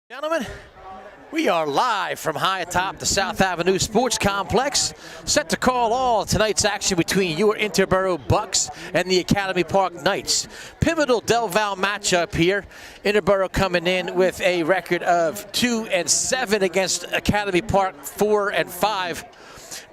Gentlemen, we are live from high atop the South Avenue Sports Complex, set to call all tonight's action between your Interboro Bucs and the Academy Park Knights. Pivotal Del Val matchup here. Interboro coming in with a record of 2-7 against Academy Park 4-5.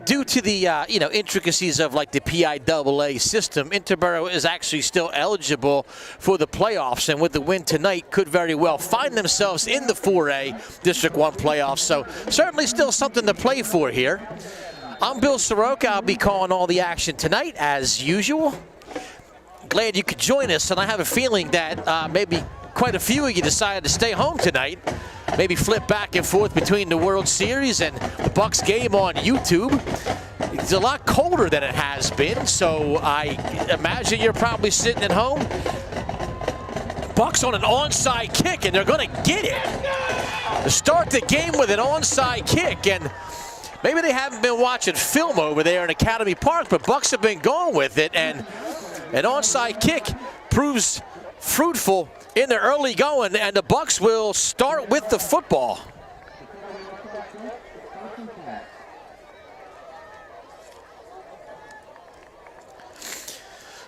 Due to the intricacies of like the PIAA system, Interboro is actually still eligible for the playoffs, and with the win tonight could very well find themselves in the 4A District 1 playoffs. So certainly still something to play for here. I'm Bill Soroka. I'll be calling all the action tonight as usual. Glad you could join us, and I have a feeling that maybe quite a few of you decided to stay home tonight. Maybe flip back and forth between the World Series and the Bucs game on YouTube. It's a lot colder than it has been, so I imagine you're probably sitting at home. Bucs on an onside kick, and they're going to get it. To start the game with an onside kick, and maybe they haven't been watching film over there in Academy Park, but Bucs have been going with it, and an onside kick proves fruitful in the early going, and the Bucs will start with the football.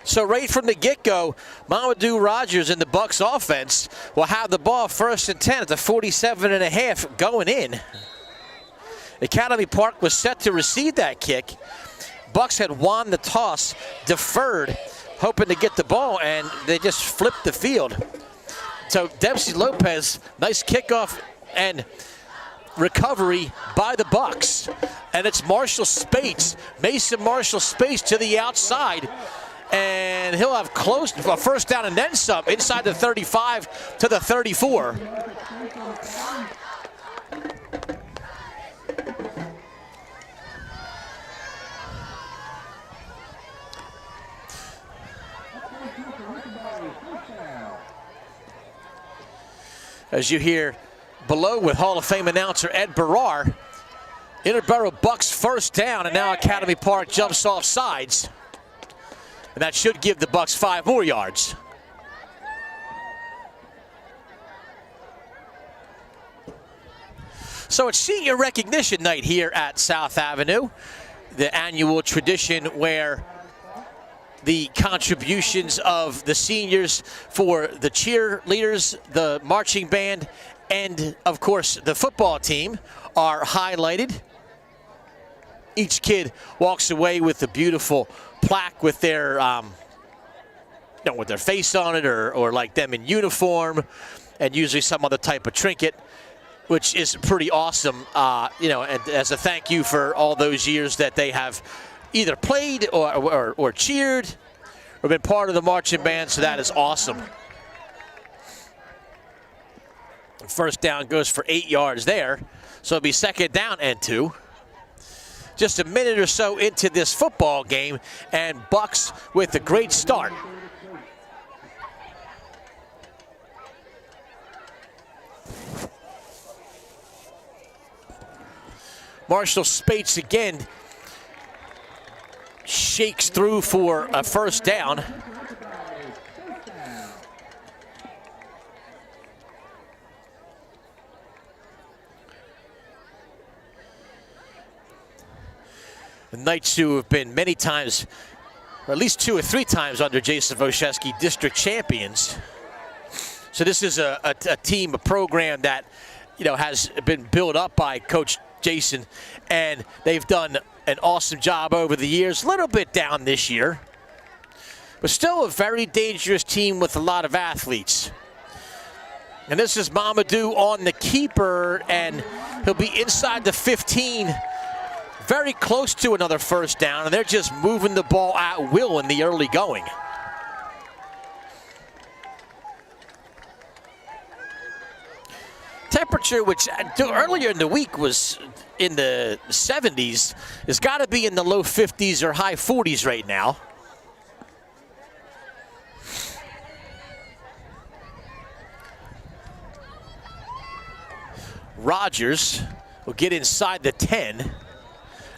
So right from the get-go, Mamadou Rogers and the Bucs offense will have the ball 1st and 10 at the 47.5 going in. Academy Park was set to receive that kick. Bucs had won the toss, deferred, hoping to get the ball, and they just flipped the field. So Dempsey Lopez, nice kickoff and recovery by the Bucs. And it's Marshall Spates, Mason Marshall Spates to the outside. And he'll have close a first down and then some inside the 35 to the 34. As you hear below with Hall of Fame announcer Ed Barrar, Interboro Bucs first down, and now Academy Park jumps off sides. And that should give the Bucs 5 more yards. So it's senior recognition night here at South Avenue, the annual tradition where the contributions of the seniors for the cheerleaders, the marching band, and of course the football team are highlighted. Each kid walks away with a beautiful plaque with their, with their face on it, or like them in uniform, and usually some other type of trinket, which is pretty awesome. And as a thank you for all those years that they have either played or cheered or been part of the marching band, so that is awesome. First down goes for 8 yards there, so it'll be 2nd down and 2. Just a minute or so into this football game, and Bucs with a great start. Marshall Spates again shakes through for a first down. The Knights, who have been many times, or at least 2 or 3 times under Jason Wojcicki, district champions. So this is a team, a program that, has been built up by Coach Jason, and they've done an awesome job over the years. A little bit down this year, but still a very dangerous team with a lot of athletes. And this is Mamadou on the keeper, and he'll be inside the 15, very close to another first down, and they're just moving the ball at will in the early going. Temperature, which earlier in the week was in the 70s, has got to be in the low 50s or high 40s right now. Rogers will get inside the 10.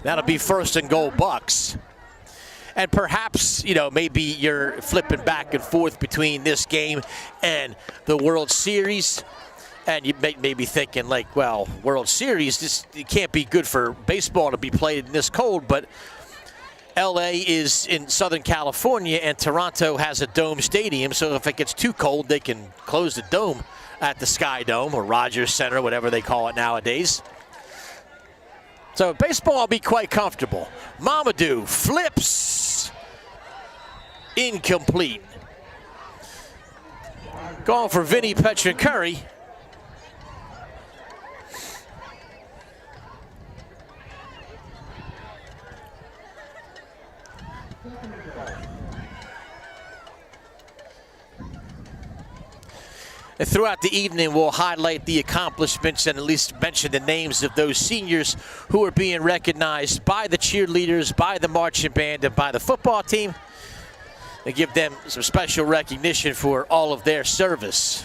That'll be 1st and goal Bucs. And perhaps, maybe you're flipping back and forth between this game and the World Series. And you may be thinking, like, well, World Series, it can't be good for baseball to be played in this cold, but LA is in Southern California, and Toronto has a dome stadium, so if it gets too cold, they can close the dome at the Sky Dome or Rogers Center, whatever they call it nowadays. So baseball will be quite comfortable. Mamadou flips. Incomplete. Going for Vinny Petrincurry. And throughout the evening, we'll highlight the accomplishments and at least mention the names of those seniors who are being recognized by the cheerleaders, by the marching band, and by the football team, and give them some special recognition for all of their service.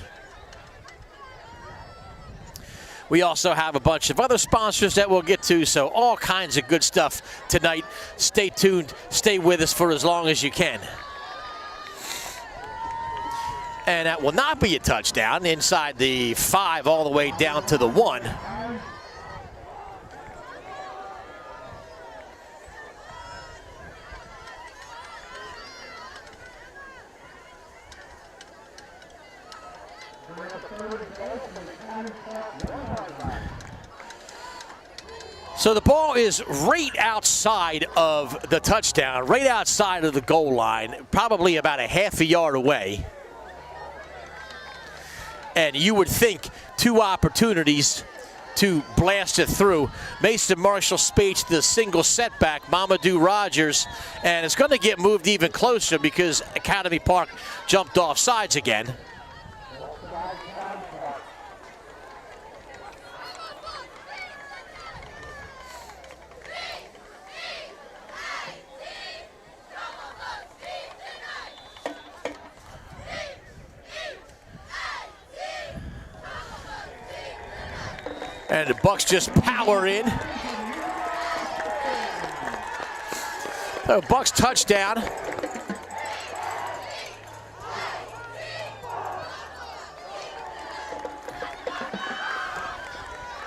We also have a bunch of other sponsors that we'll get to, so all kinds of good stuff tonight. Stay tuned, stay with us for as long as you can. And that will not be a touchdown inside the 5 all the way down to the 1. So the ball is right outside of the touchdown, right outside of the goal line, probably about a half a yard away. And you would think 2 opportunities to blast it through. Mason Marshall spaced the single setback, Mamadou Rogers, and it's going to get moved even closer because Academy Park jumped off sides again. And the Bucs just power in. So Bucs touchdown.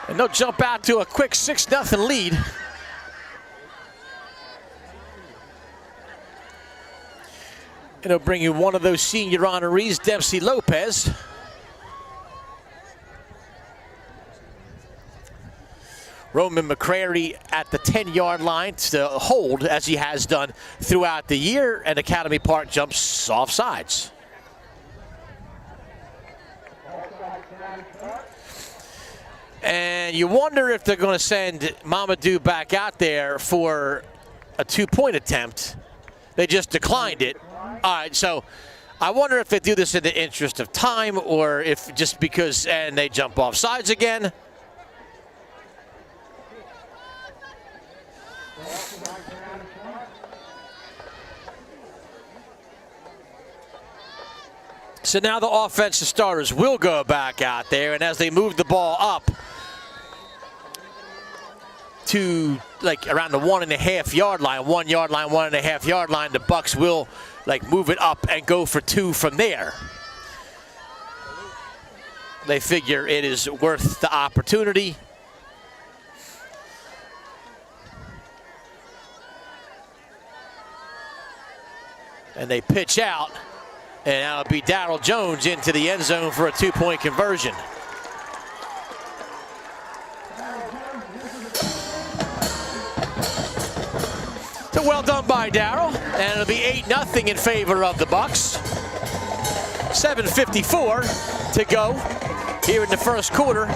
And they'll jump out to a quick 6-0 lead. And they'll bring you one of those senior honorees, Dempsey Lopez. Roman McCrary at the 10-yard line to hold, as he has done throughout the year, and Academy Park jumps off sides. And you wonder if they're going to send Mamadou back out there for a 2-point attempt. They just declined it. All right, so I wonder if they do this in the interest of time or if just because, and they jump off sides again. So now the offensive starters will go back out there, and as they move the ball up to like around the 1.5 yard line, 1 yard line, 1.5 yard line, the Bucs will like move it up and go for 2 from there. They figure it is worth the opportunity. And they pitch out. And that'll be Darryl Jones into the end zone for a 2-point conversion. So well done by Darryl. And it'll be 8-0 in favor of the Bucs. 7:54 to go here in the first quarter.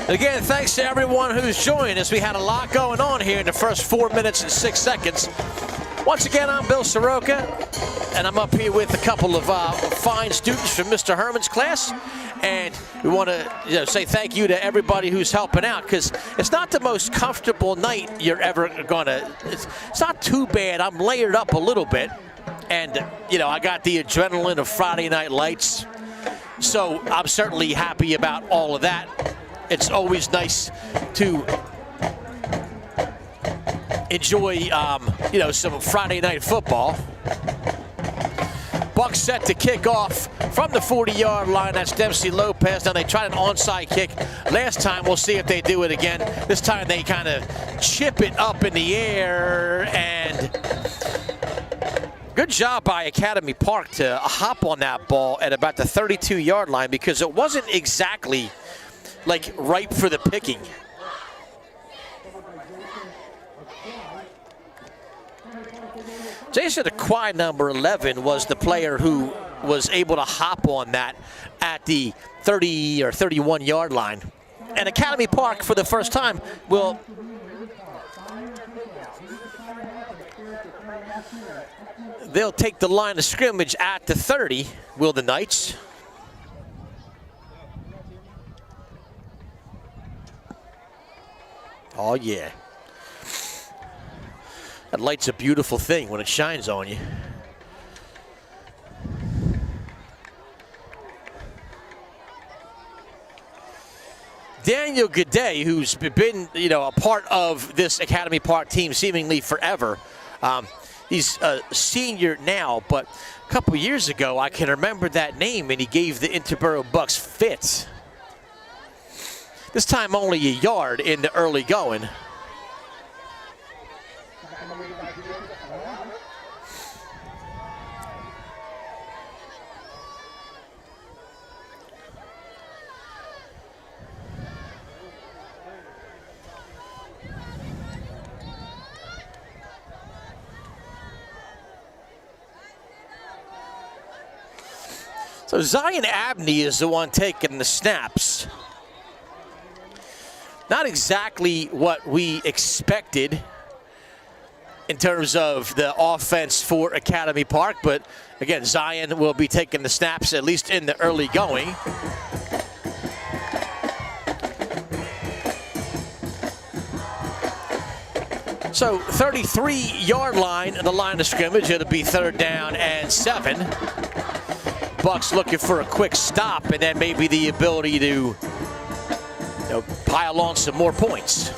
Again, thanks to everyone who's joined us. We had a lot going on here in the first 4 minutes and 6 seconds. Once again, I'm Bill Soroka, and I'm up here with a couple of fine students from Mr. Herman's class. And we want to say thank you to everybody who's helping out, because it's not the most comfortable night you're ever going to. It's not too bad. I'm layered up a little bit. And, I got the adrenaline of Friday Night Lights. So I'm certainly happy about all of that. It's always nice to enjoy, some Friday night football. Bucs set to kick off from the 40-yard line. That's Dempsey Lopez. Now they tried an onside kick last time. We'll see if they do it again. This time they kind of chip it up in the air, and good job by Academy Park to hop on that ball at about the 32-yard line, because it wasn't exactly like ripe for the picking. Jason Aquai, number 11, was the player who was able to hop on that at the 30 or 31-yard line. And Academy Park, for the first time, will they'll take the line of scrimmage at the 30, will the Knights. Oh, yeah. That light's a beautiful thing when it shines on you. Daniel Gaudet, who's been, a part of this Academy Park team seemingly forever. He's a senior now, but a couple years ago, I can remember that name, and he gave the Interboro Bucs fits. This time only a yard in the early going. So Zion Abney is the one taking the snaps. Not exactly what we expected in terms of the offense for Academy Park, but again, Zion will be taking the snaps, at least in the early going. So 33-yard line, the line of scrimmage. It'll be 3rd down and 7. Bucs looking for a quick stop, and then maybe the ability to pile on some more points.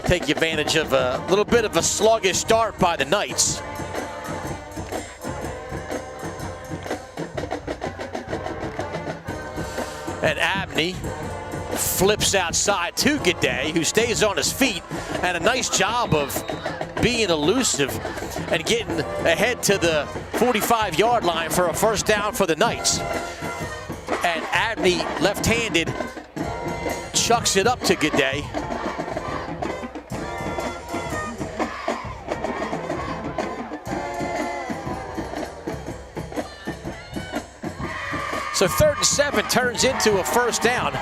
Take advantage of a little bit of a sluggish start by the Knights. And Abney flips outside to Gaudet, who stays on his feet, and a nice job of being elusive and getting ahead to the 45-yard line for a 1st down for the Knights. And Abney, left-handed, chucks it up to Gaudet. So 3rd and 7 turns into a 1st down.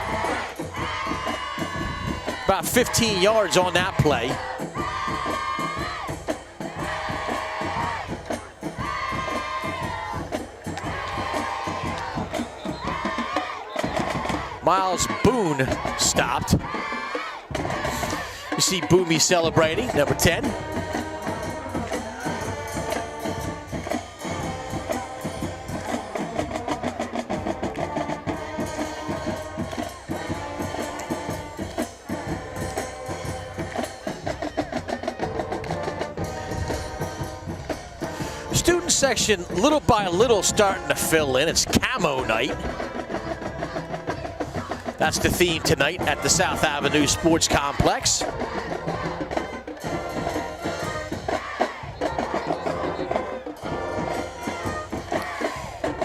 About 15 yards on that play. Miles Boone stopped. You see Boomy celebrating, number 10. Student section, little by little, starting to fill in. It's camo night. That's the theme tonight at the South Avenue Sports Complex.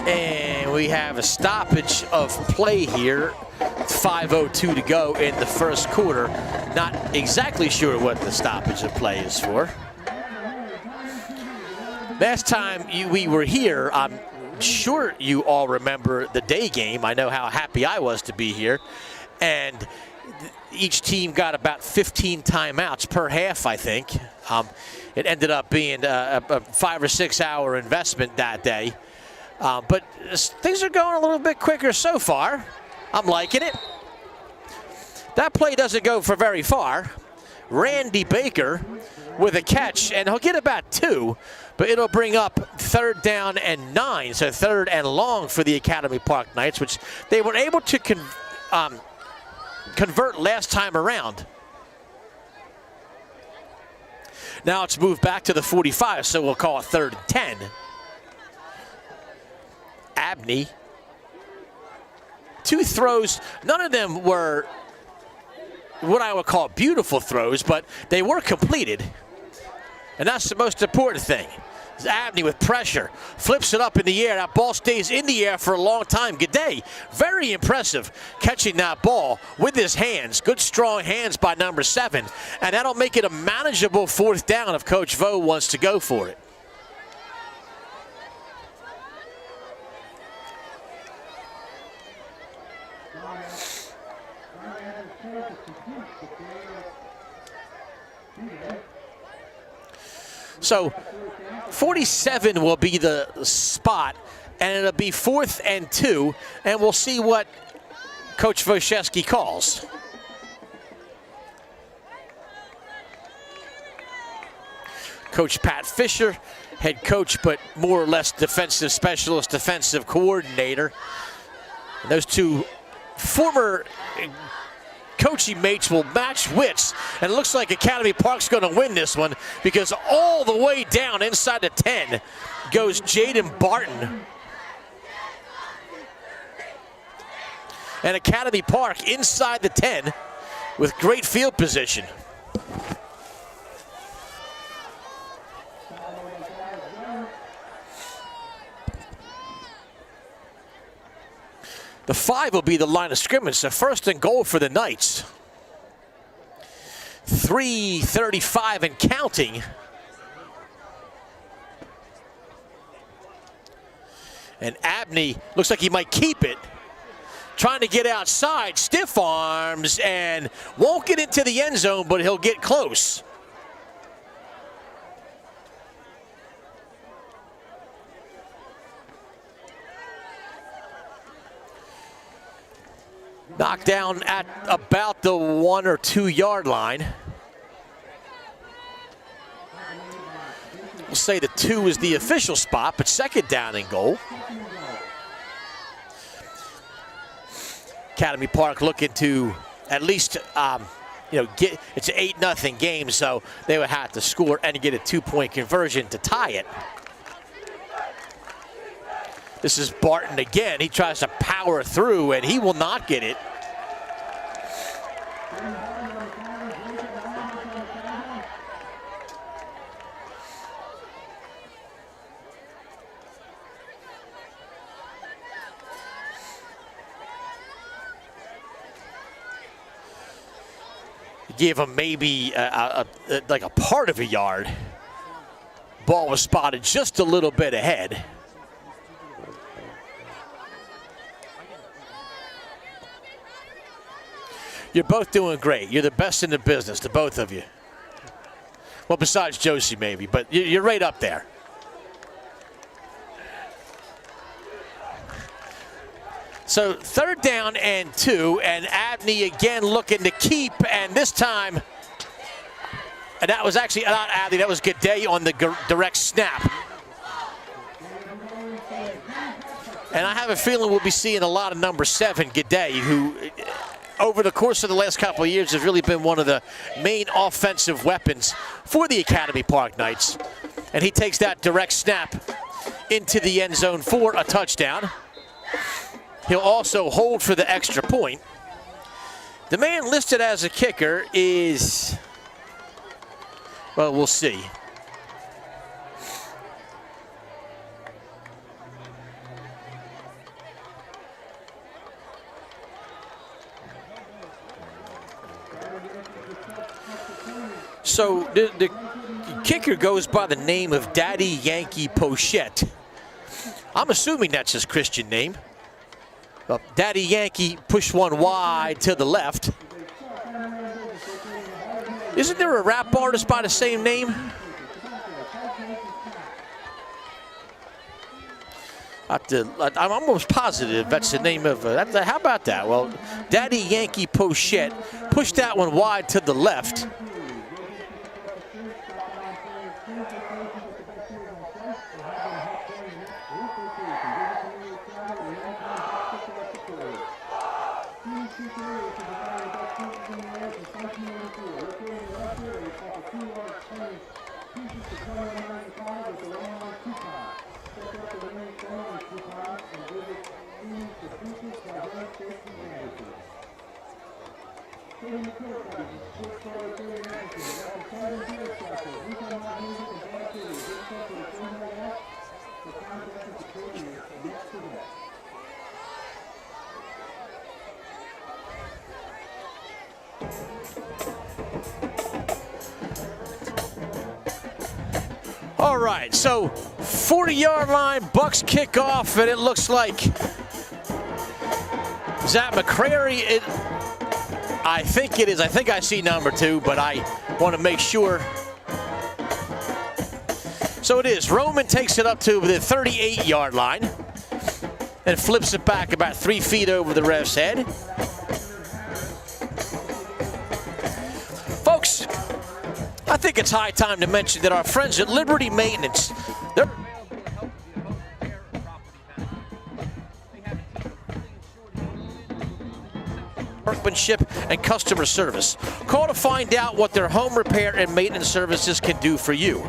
And we have a stoppage of play here. 5:02 to go in the 1st quarter. Not exactly sure what the stoppage of play is for. Last time we were here, I'm sure you all remember the day game. I know how happy I was to be here. And each team got about 15 timeouts per half, I think. It ended up being a 5 or 6 hour investment that day. But things are going a little bit quicker so far. I'm liking it. That play doesn't go for very far. Randy Baker with a catch, and he'll get about 2. But it'll bring up 3rd down and 9, so 3rd and long for the Academy Park Knights, which they were able to convert last time around. Now it's moved back to the 45, so we'll call it 3rd and 10. Abney. 2 throws, none of them were what I would call beautiful throws, but they were completed. And that's the most important thing. Abney with pressure, flips it up in the air. That ball stays in the air for a long time. G'day, very impressive catching that ball with his hands. Good strong hands by number 7. And that'll make it a manageable 4th down if Coach Vo wants to go for it. So 47 will be the spot, and it'll be 4th and 2, and we'll see what Coach Wojcicki calls. Coach Pat Fisher, head coach, but more or less defensive specialist, defensive coordinator. And those 2 former coaching mates will match wits, and it looks like Academy Park's going to win this one, because all the way down inside the 10 goes Jaden Barton. And Academy Park inside the 10 with great field position. The 5 will be the line of scrimmage, so 1st and goal for the Knights. 3:35 and counting. And Abney looks like he might keep it. Trying to get outside, stiff arms, and won't get into the end zone, but he'll get close. Knocked down at about the 1 or 2 yard line. We'll say the 2 is the official spot, but 2nd down and goal. Academy Park looking to at least, get, it's an 8-0 game, so they would have to score and get a 2-point conversion to tie it. This is Barton again. He tries to power through, and he will not get it. Gave him maybe like a part of a yard. Ball was spotted just a little bit ahead. You're both doing great. You're the best in the business, the both of you. Well, besides Josie maybe, but you're right up there. So 3rd down and 2, and Abney again looking to keep, and this time, and that was actually not Abney, that was G'day on the direct snap. And I have a feeling we'll be seeing a lot of number 7, G'day, who over the course of the last couple of years has really been one of the main offensive weapons for the Academy Park Knights. And he takes that direct snap into the end zone for a touchdown. He'll also hold for the extra point. The man listed as a kicker is, well, we'll see. So the kicker goes by the name of Daddy Yankee Pochette. I'm assuming that's his Christian name. Daddy Yankee pushed one wide to the left. Isn't there a rap artist by the same name? I'm almost positive that's the name of, how about that? Well, Daddy Yankee Pochette pushed that one wide to the left. All right, so 40-yard line, Bucs kickoff, and it looks like Zach McCrary. I think it is. I think I see number 2, but I want to make sure. So it is. Roman takes it up to the 38-yard line and flips it back about 3 feet over the ref's head. Folks, I think it's high time to mention that our friends at Liberty Maintenance, they're workmanship and customer service. Call to find out what their home repair and maintenance services can do for you.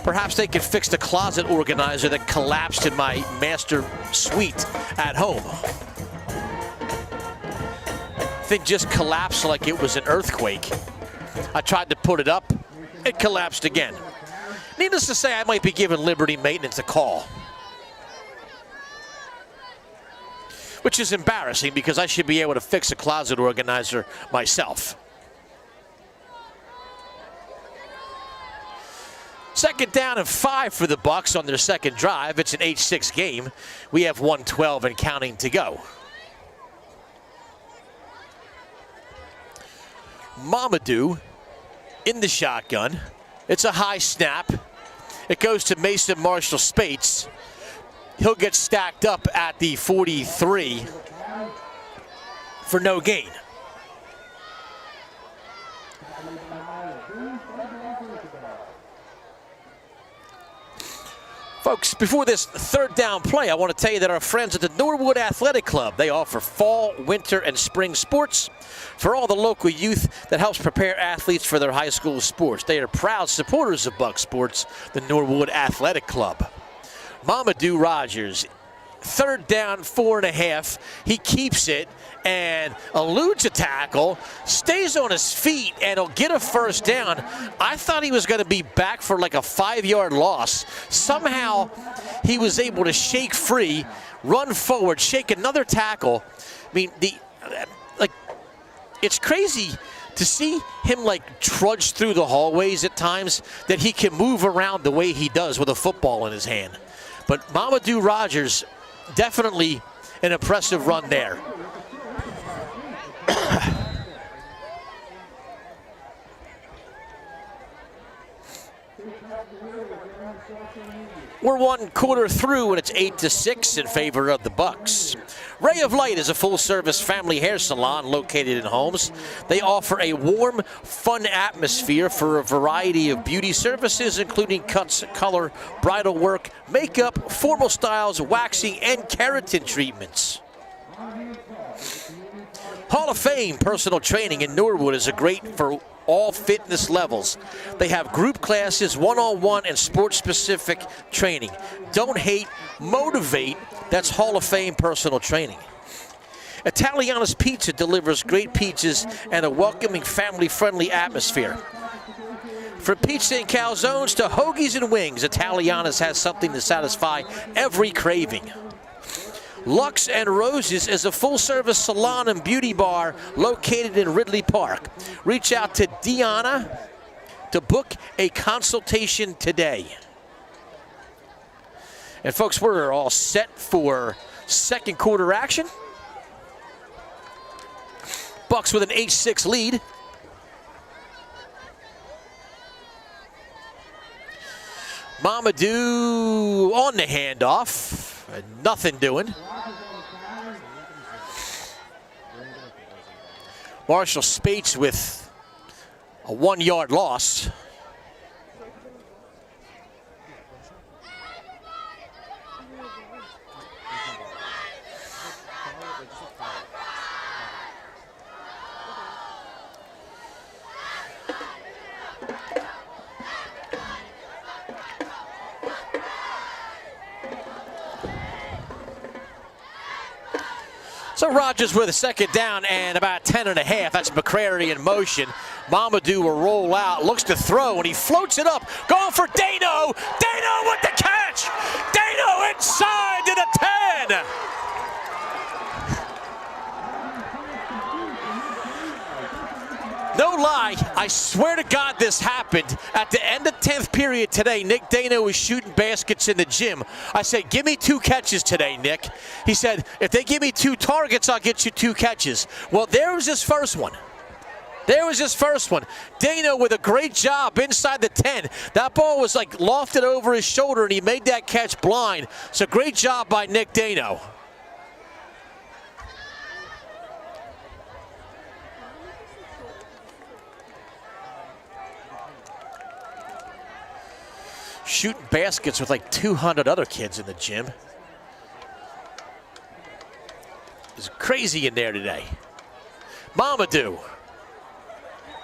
Perhaps they can fix the closet organizer that collapsed in my master suite at home. Thing just collapsed like it was an earthquake. I tried to put it up, it collapsed again. Needless to say, I might be giving Liberty Maintenance a call. Which is embarrassing because I should be able to fix a closet organizer myself. Second down and 5 for the Bucs on their second drive. It's an 8-6 game. We have 1:12 and counting to go. Mamadou in the shotgun. It's a high snap. It goes to Mason Marshall-Spates. He'll get stacked up at the 43 for no gain. Folks, before this third down play, I want to tell you that our friends at the Norwood Athletic Club, they offer fall, winter, and spring sports for all the local youth that helps prepare athletes for their high school sports. They are proud supporters of Bucs Sports, the Norwood Athletic Club. Mamadou Rogers, third down, 4.5. He keeps it and eludes a tackle, stays on his feet, and he'll get a first down. I thought he was going to be back for like a 5-yard loss. Somehow he was able to shake free, run forward, shake another tackle. I mean, it's crazy to see him like trudge through the hallways at times, that he can move around the way he does with a football in his hand. But Mamadou Rogers, definitely an impressive run there. We're 1 quarter through, and it's 8-6 in favor of the Bucs. Ray of Light is a full-service family hair salon located in Holmes. They offer a warm, fun atmosphere for a variety of beauty services, including cuts, color, bridal work, makeup, formal styles, waxing, and keratin treatments. Hall of Fame Personal Training in Norwood is great for all fitness levels. They have group classes, one-on-one, and sports-specific training. Don't hate, motivate. That's Hall of Fame Personal Training. Italiana's Pizza delivers great pizzas and a welcoming, family-friendly atmosphere. From pizza and calzones to hoagies and wings, Italiana's has something to satisfy every craving. Lux and Roses is a full-service salon and beauty bar located in Ridley Park. Reach out to Deanna to book a consultation today. And folks, we're all set for second quarter action. Bucs with an 8-6 lead. Mamadou on the handoff. Nothing doing. Marshall-Spates with a 1-yard loss. So Rogers with a second down and about 10.5. That's McCrary in motion. Mamadou will roll out, looks to throw, and he floats it up. Going for Dano. Dano with the catch. Dano inside to the 10. No lie, I swear to God this happened. At the end of 10th period today, Nick Dano was shooting baskets in the gym. I said, give me 2 catches today, Nick. He said, if they give me 2 targets, I'll get you 2 catches. Well, there was his first one. There was his first one. Dano with a great job inside the 10. That ball was like lofted over his shoulder, and he made that catch blind. So great job by Nick Dano. Shooting baskets with like 200 other kids in the gym. It's crazy in there today. Mamadou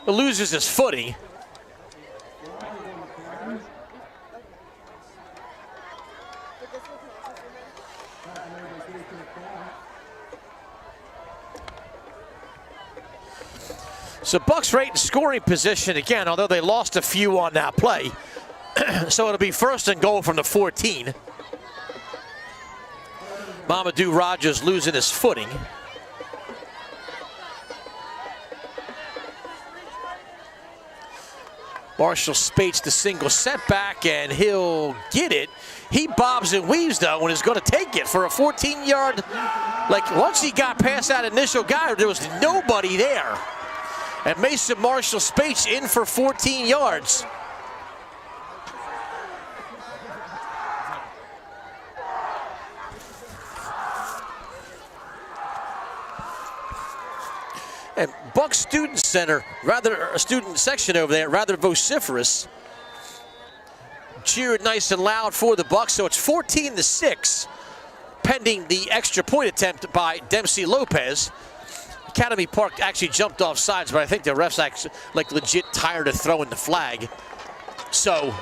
loses his footing. So Bucs right in scoring position again, although they lost a few on that play. So it'll be first and goal from the 14. Mamadou Rogers losing his footing. Marshall Spates the single setback, and he'll get it. He bobs and weaves, though, and is going to take it for a 14-yard. Like, once he got past that initial guy, there was nobody there. And Mason Marshall Spates in for 14 yards. And Bucs Student Center, student section over there, rather vociferous. Cheered nice and loud for the Bucs, so it's 14-6, pending the extra point attempt by Dempsey Lopez. Academy Park actually jumped off sides, but I think the refs actually like legit tired of throwing the flag. So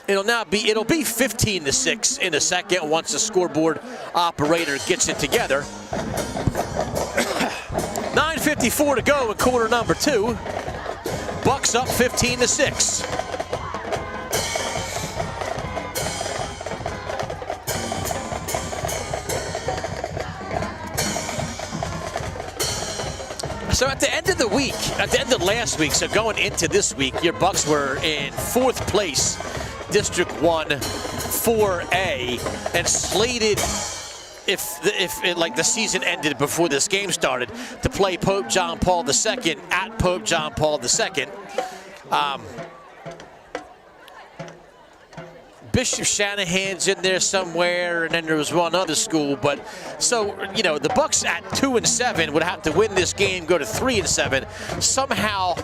it'll be 15-6 in a second once the scoreboard operator gets it together. 9:54 to go in quarter number 2. Bucs up 15-6. So at the end of the week, at the end of last week, so going into this week, your Bucs were in 4th place, District 1 4A, and slated, if the season ended before this game started, to play Pope John Paul II at Pope John Paul II. Bishop Shanahan's in there somewhere, and then there was one other school. But so, you know, the Bucs at 2-7 would have to win this game, go to 3-7, somehow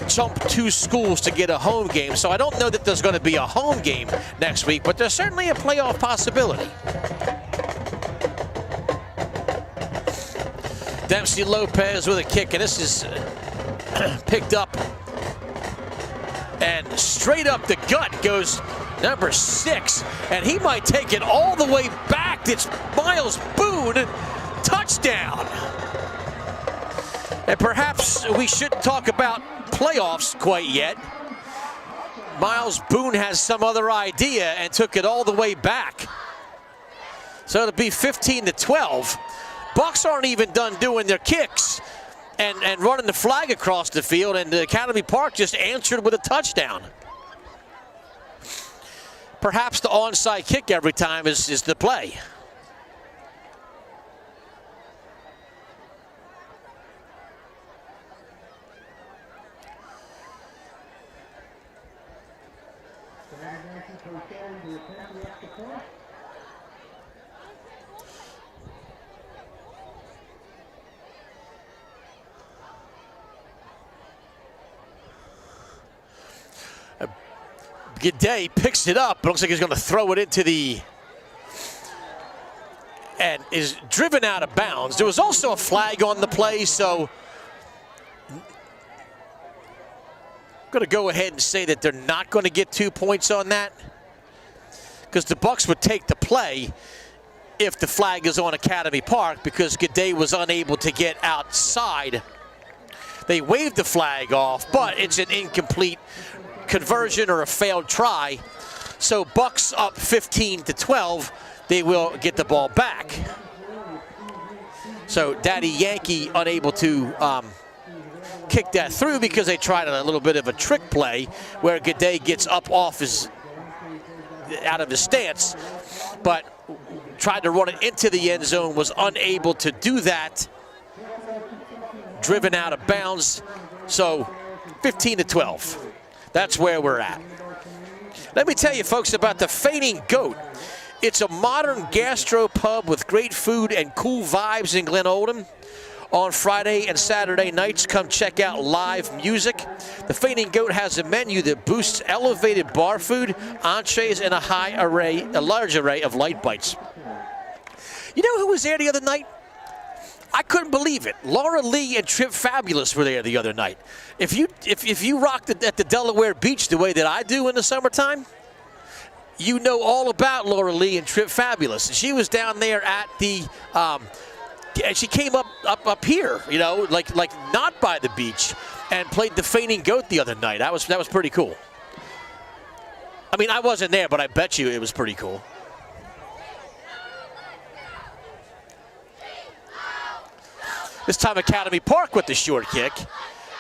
jump 2 schools to get a home game. So I don't know that there's going to be a home game next week, but there's certainly a playoff possibility. Dempsey Lopez with a kick, and this is picked up, and straight up the gut goes number 6, and he might take it all the way back. It's Miles Boone, touchdown. And perhaps we shouldn't talk about playoffs quite yet. Miles Boone has some other idea and took it all the way back. So it'll be 15-12. Bucs aren't even done doing their kicks and running the flag across the field, and the Academy Park just answered with a touchdown. Perhaps the onside kick every time is the play. Gidey picks it up, but looks like he's going to throw it into the, and is driven out of bounds. There was also a flag on the play, so I'm going to go ahead and say that they're not going to get 2 points on that, because the Bucs would take the play if the flag is on Academy Park because G'day was unable to get outside. They waved the flag off, but it's an incomplete conversion or a failed try. So Bucs up 15-12, they will get the ball back. So Daddy Yankee unable to kick that through because they tried a little bit of a trick play where G'day gets up off out of his stance, but tried to run it into the end zone, was unable to do that. Driven out of bounds. So 15-12. That's where we're at. Let me tell you, folks, about the Fainting Goat. It's a modern gastro pub with great food and cool vibes in Glen Oldham. On Friday and Saturday nights, come check out live music. The Fainting Goat has a menu that boosts elevated bar food, entrees, and a large array of light bites. You know who was there the other night? I couldn't believe it. Laura Lee and Trip Fabulous were there the other night. If you rocked at the Delaware Beach the way that I do in the summertime, you know all about Laura Lee and Trip Fabulous. She was down there at the she came up here, you know, like not by the beach, and played the Fainting Goat the other night. That was pretty cool. I mean, I wasn't there, but I bet you it was pretty cool. This time Academy Park with the short kick.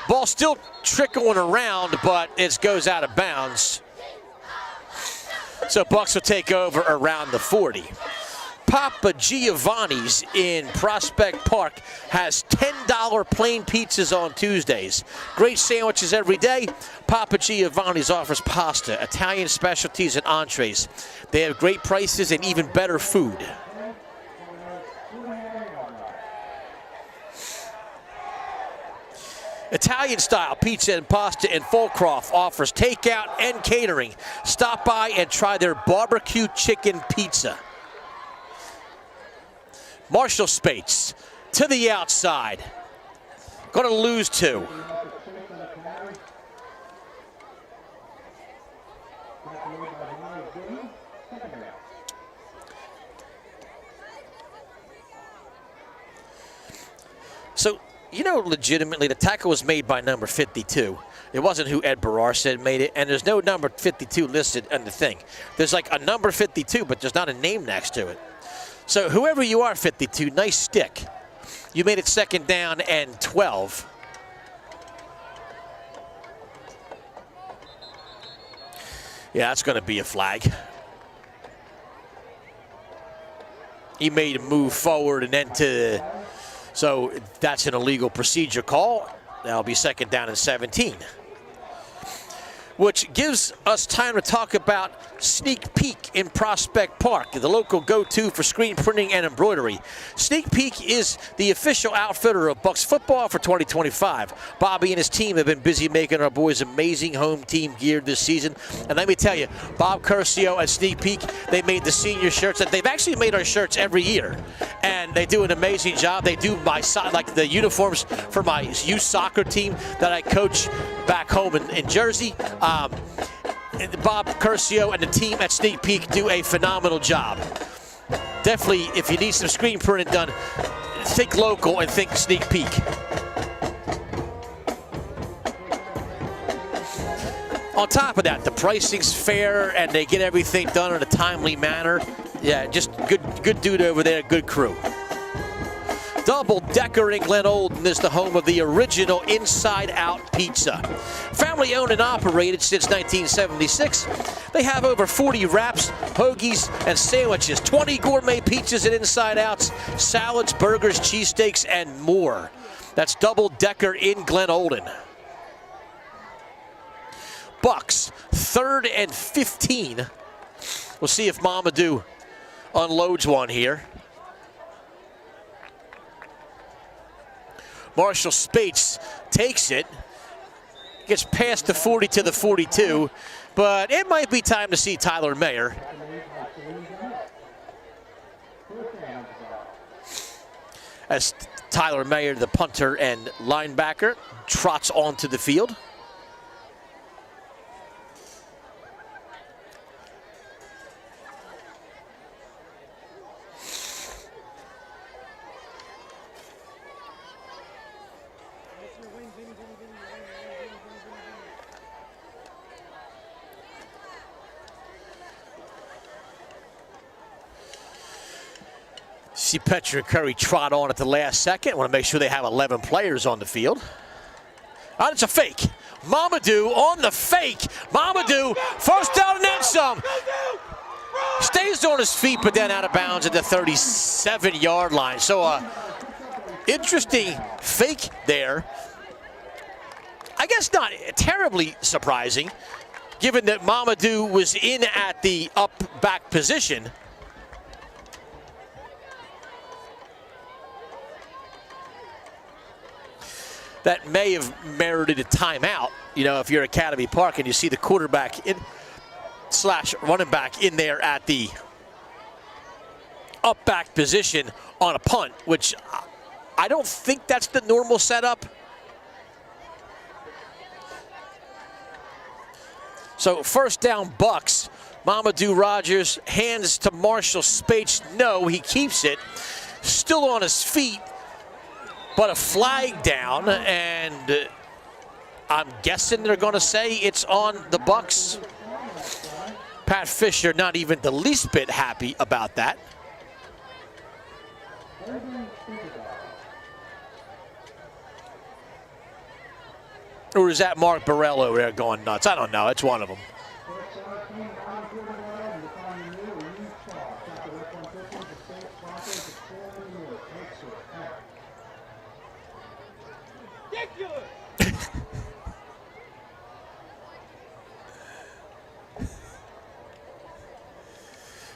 Ball still trickling around, but it goes out of bounds. So Bucs will take over around the 40. Papa Giovanni's in Prospect Park has $10 plain pizzas on Tuesdays. Great sandwiches every day. Papa Giovanni's offers pasta, Italian specialties, and entrees. They have great prices and even better food. Italian-style pizza and pasta in Fulcroft offers takeout and catering. Stop by and try their barbecue chicken pizza. Marshall Spates to the outside. Going to lose 2. So, you know, legitimately, the tackle was made by number 52. It wasn't who Ed Barrar said made it, and there's no number 52 listed on the thing. There's like a number 52, but there's not a name next to it. So whoever you are, 52, nice stick. You made it 2nd down and 12. Yeah, that's going to be a flag. He made a move forward and then to... So that's an illegal procedure call. That'll be 2nd down and 17. Which gives us time to talk about Sneak Peek in Prospect Park, the local go-to for screen printing and embroidery. Sneak Peek is the official outfitter of Bucs football for 2025. Bobby and his team have been busy making our boys amazing home team gear this season. And let me tell you, Bob Curcio at Sneak Peek, they made the senior shirts. They've actually made our shirts every year. And they do an amazing job. They do like the uniforms for my youth soccer team that I coach back home in Jersey. Bob Curcio and the team at Sneak Peek do a phenomenal job. Definitely, if you need some screen printing done, think local and think Sneak Peek. On top of that, the pricing's fair and they get everything done in a timely manner. Yeah, just good dude over there, good crew. Double Decker in Glen Oldham is the home of the original Inside Out Pizza. Family owned and operated since 1976, they have over 40 wraps, hoagies, and sandwiches, 20 gourmet pizzas and Inside Outs, salads, burgers, cheesesteaks, and more. That's Double Decker in Glen Oldham. Bucs, 3rd and 15. We'll see if Mamadou unloads one here. Marshall Spates takes it, gets past the 40 to the 42, but it might be time to see Tyler Mayer. As Tyler Mayer, the punter and linebacker, trots onto the field. See Petra and Curry trot on at the last second. Want to make sure they have 11 players on the field. Oh, it's a fake. Mamadou on the fake. Mamadou, first down and then some. Stays on his feet, but then out of bounds at the 37-yard line. So interesting fake there. I guess not terribly surprising, given that Mamadou was in at the up back position. That may have merited a timeout, you know, if you're Academy Park and you see the quarterback in / running back in there at the up back position on a punt, which I don't think that's the normal setup. So first down Bucs. Mamadou Rogers hands to Marshall Spates. No, he keeps it. Still on his feet, but a flag down, and I'm guessing they're going to say it's on the Bucs. Pat Fisher not even the least bit happy about that. Or is that Mark Burrell over there going nuts? I don't know. It's one of them.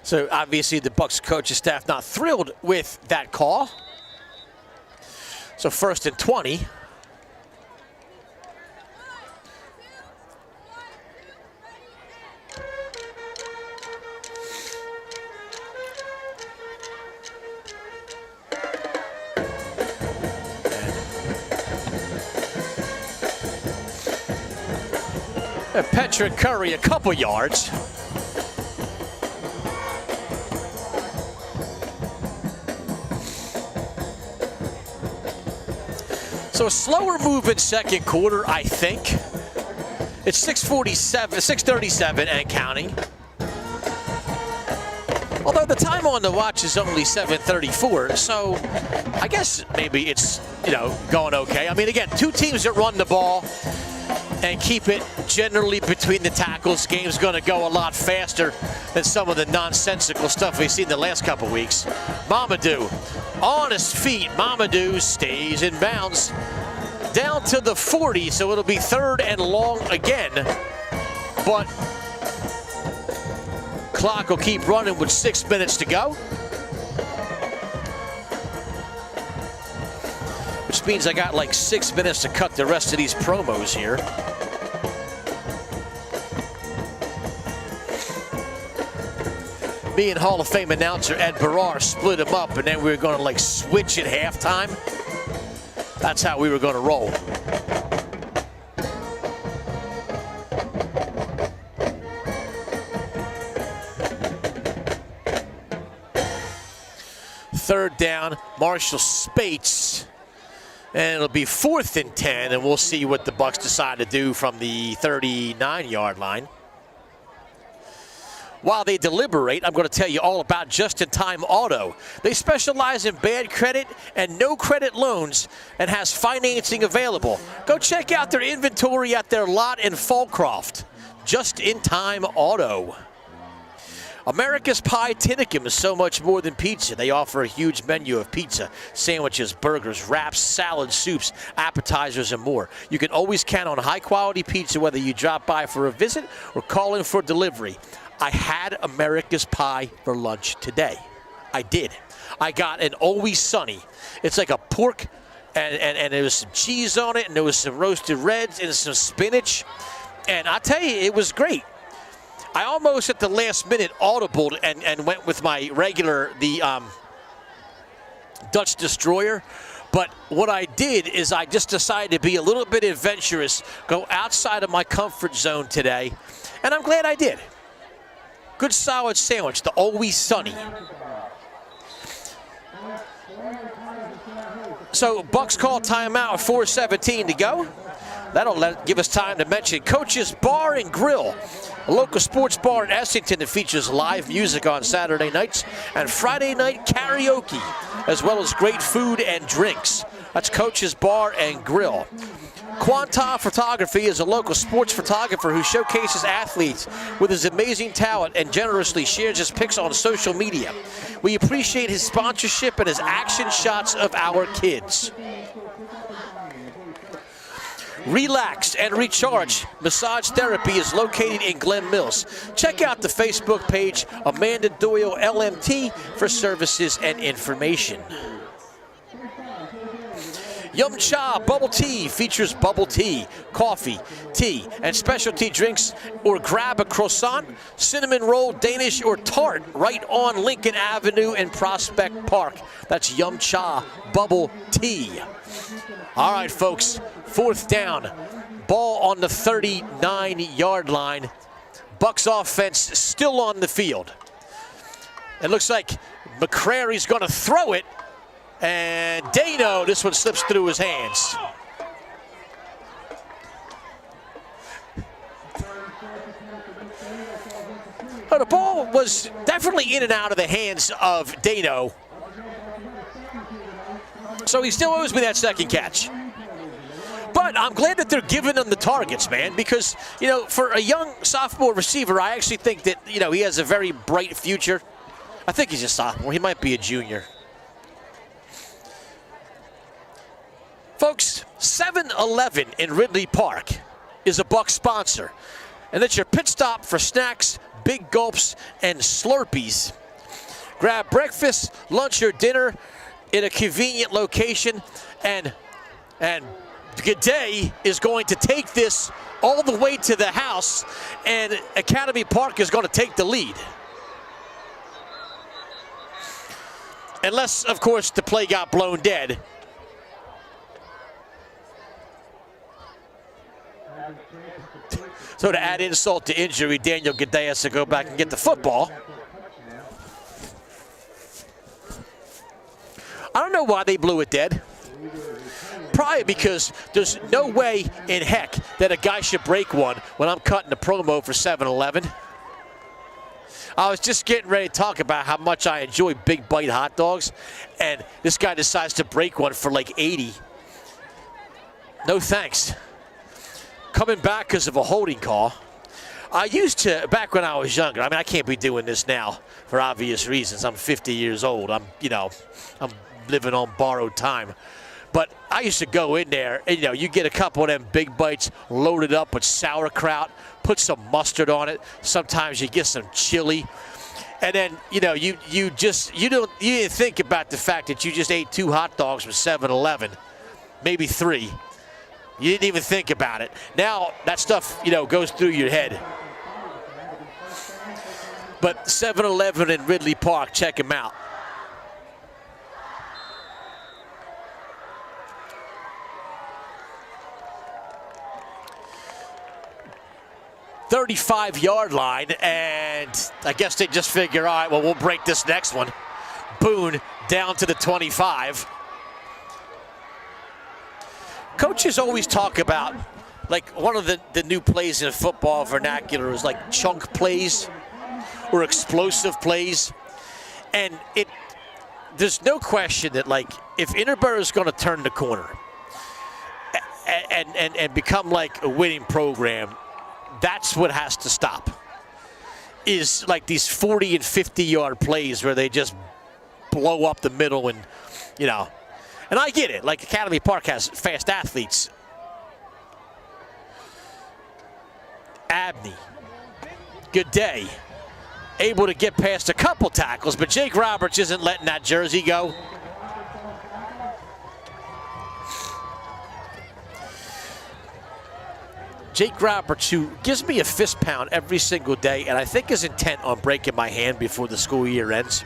So obviously the Bucs coaching staff not thrilled with that call. So first and 20. And Petra Curry a couple yards. So a slower move in second quarter, I think. It's 6:37 and counting. Although the time on the watch is only 7:34, so I guess maybe it's, you know, going okay. I mean, again, two teams that run the ball and keep it generally between the tackles. Game's going to go a lot faster than some of the nonsensical stuff we've seen the last couple weeks. Mamadou on his feet. Mamadou stays in bounds down to the 40, so it'll be third and long again. But clock will keep running with 6 minutes to go. Which means I got like 6 minutes to cut the rest of these promos here. Me and Hall of Fame announcer Ed Barrar split him up, and then we were going to like switch at halftime. That's how we were going to roll. Third down, Marshall Spates. And it'll be 4th and 10, and we'll see what the Bucs decide to do from the 39-yard line. While they deliberate, I'm going to tell you all about Just-in-Time Auto. They specialize in bad credit and no credit loans and has financing available. Go check out their inventory at their lot in Fallcroft. Just-in-Time Auto. America's Pie Tinicum is so much more than pizza. They offer a huge menu of pizza, sandwiches, burgers, wraps, salads, soups, appetizers, and more. You can always count on high-quality pizza whether you drop by for a visit or call in for delivery. I had America's Pie for lunch today. I did. I got an Always Sunny. It's like a pork, and there was some cheese on it, and there was some roasted reds and some spinach. And I tell you, it was great. I almost at the last minute audibled and went with my regular, the Dutch Destroyer. But what I did is I just decided to be a little bit adventurous, go outside of my comfort zone today, and I'm glad I did. Good solid sandwich, the Always Sunny. So Bucs call timeout with 4:17 to go. That'll give us time to mention Coach's Bar and Grill, a local sports bar in Essington that features live music on Saturday nights and Friday night karaoke, as well as great food and drinks. That's Coach's Bar and Grill. Quanta Photography is a local sports photographer who showcases athletes with his amazing talent and generously shares his pics on social media. We appreciate his sponsorship and his action shots of our kids. Relax and Recharge Massage Therapy is located in Glen Mills. Check out the Facebook page, Amanda Doyle LMT, for services and information. Yum Cha Bubble Tea features bubble tea, coffee, tea, and specialty drinks, or grab a croissant, cinnamon roll, Danish, or tart right on Lincoln Avenue in Prospect Park. That's Yum Cha Bubble Tea. All right, folks, 4th down. Ball on the 39-yard line. Bucs offense still on the field. It looks like McCrary's going to throw it. And Dano, this one slips through his hands. Oh, the ball was definitely in and out of the hands of Dano. So he still owes me that second catch. But I'm glad that they're giving him the targets, man, because, you know, for a young sophomore receiver, I actually think that, you know, he has a very bright future. I think he's a sophomore. He might be a junior. Folks, 7-Eleven in Ridley Park is a Bucs sponsor, and it's your pit stop for snacks, big gulps, and Slurpees. Grab breakfast, lunch, or dinner in a convenient location, and G'day is going to take this all the way to the house, and Academy Park is going to take the lead. Unless, of course, the play got blown dead. So to add insult to injury, Daniel G'day has to go back and get the football. I don't know why they blew it dead. Probably because there's no way in heck that a guy should break one when I'm cutting a promo for 7-Eleven. I was just getting ready to talk about how much I enjoy Big Bite hot dogs, and this guy decides to break one for like 80. No thanks. Coming back because of a holding call. I used to, back when I was younger, I mean, I can't be doing this now for obvious reasons. I'm 50 years old. I'm living on borrowed time. But I used to go in there, and, you get a couple of them Big Bites loaded up with sauerkraut, put some mustard on it. Sometimes you get some chili. And then, you didn't think about the fact that you just ate 2 hot dogs from 7-Eleven, maybe 3. You didn't even think about it. Now that stuff, goes through your head. But 7-Eleven in Ridley Park, check them out. "35-yard line," and I guess they just figure, all right, well, we'll break this next one. Boone down to the 25. Coaches always talk about, like, one of the new plays in football vernacular is like chunk plays or explosive plays. And there's no question that, like, if Interboro is going to turn the corner and become like a winning program, that's what has to stop. Is like these 40 and 50-yard plays where they just blow up the middle and, And I get it, like Academy Park has fast athletes. Abney, G'day, able to get past a couple tackles, but Jake Roberts isn't letting that jersey go. Jake Roberts, who gives me a fist pound every single day, and I think is intent on breaking my hand before the school year ends,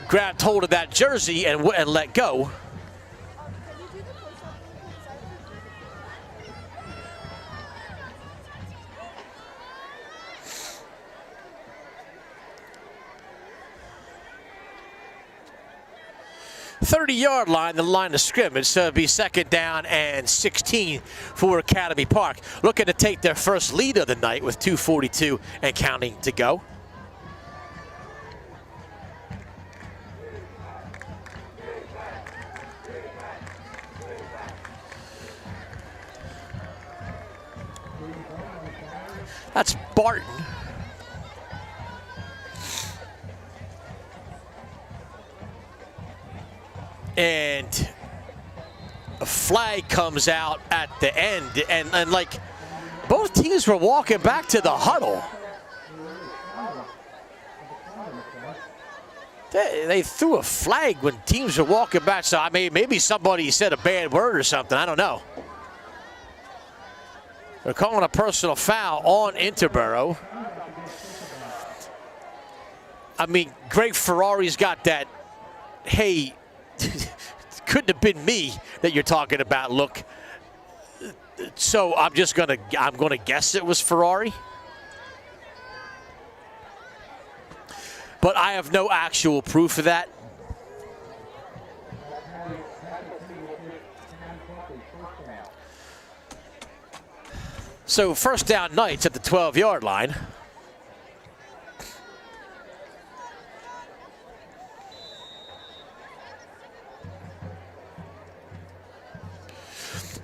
grabbed hold of that jersey and let go. 30-yard line, the line of scrimmage, so it'll be 2nd down and 16 for Academy Park. Looking to take their first lead of the night with 2:42 and counting to go. That's Barton. And a flag comes out at the end, and like both teams were walking back to the huddle. They threw a flag when teams were walking back, so I mean, maybe somebody said a bad word or something, I don't know. They're calling a personal foul on Interboro. I mean, Greg Ferrari's got that, hey, couldn't have been me that you're talking about look. So I'm gonna guess it was Ferrari. But I have no actual proof of that. So 1st down Knights at the 12-yard line.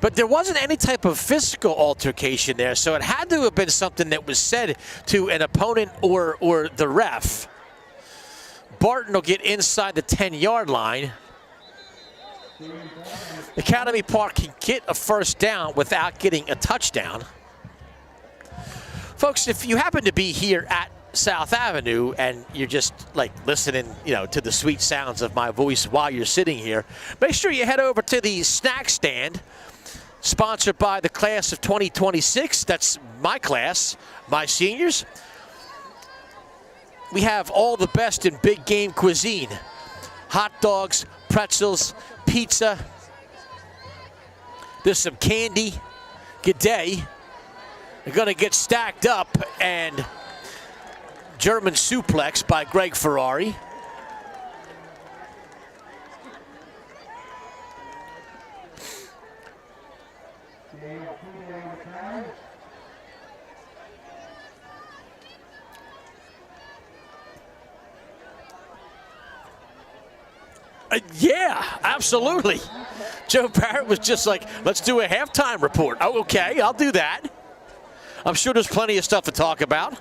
But there wasn't any type of physical altercation there, so it had to have been something that was said to an opponent or the ref. Barton will get inside the 10-yard line. Academy Park can get a 1st down without getting a touchdown. Folks, if you happen to be here at South Avenue and you're just like listening, to the sweet sounds of my voice while you're sitting here, make sure you head over to the snack stand, sponsored by the class of 2026. That's my class, my seniors. We have all the best in big game cuisine. Hot dogs, pretzels, pizza. There's some candy. Good day. They're going to get stacked up, and German suplex by Greg Ferrari. Yeah, absolutely. Joe Barrett was just like, let's do a halftime report. Oh, okay, I'll do that. I'm sure there's plenty of stuff to talk about.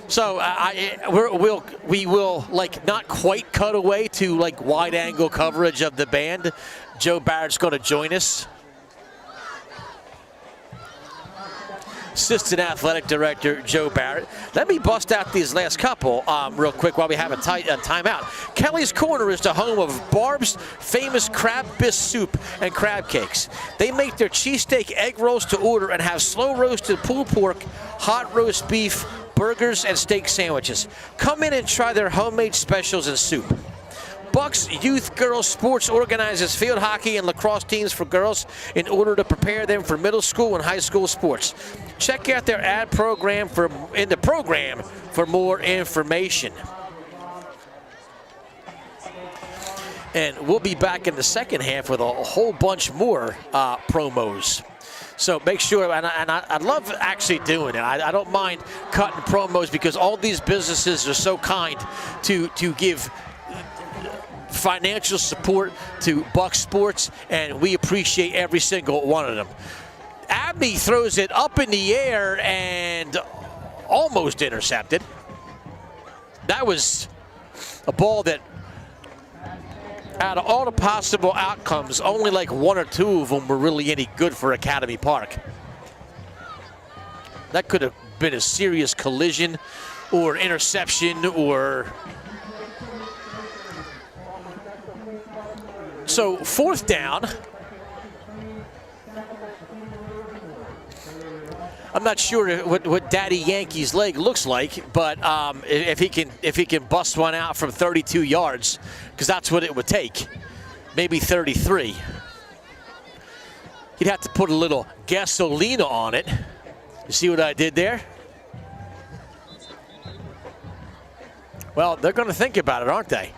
So we will like not quite cut away to like wide angle coverage of the band. Joe Barrett's going to join us. Assistant Athletic Director Joe Barrett. Let me bust out these last couple real quick while we have a timeout. Kelly's Corner is the home of Barb's famous crab bisque soup and crab cakes. They make their cheesesteak egg rolls to order and have slow roasted pulled pork, hot roast beef, burgers, and steak sandwiches. Come in and try their homemade specials and soup. Bucs Youth Girls Sports organizes field hockey and lacrosse teams for girls in order to prepare them for middle school and high school sports. Check out their ad program in the program for more information. And we'll be back in the second half with a whole bunch more promos. So make sure, and I love actually doing it. I don't mind cutting promos because all these businesses are so kind to give financial support to Bucs Sports, and we appreciate every single one of them. Abney throws it up in the air and almost intercepted. That was a ball that, out of all the possible outcomes, only like 1 or 2 of them were really any good for Academy Park. That could have been a serious collision or interception or... So 4th down. I'm not sure what Daddy Yankee's leg looks like, but if he can bust one out from 32 yards, because that's what it would take, maybe 33. He'd have to put a little gasolina on it. You see what I did there? Well, they're going to think about it, aren't they?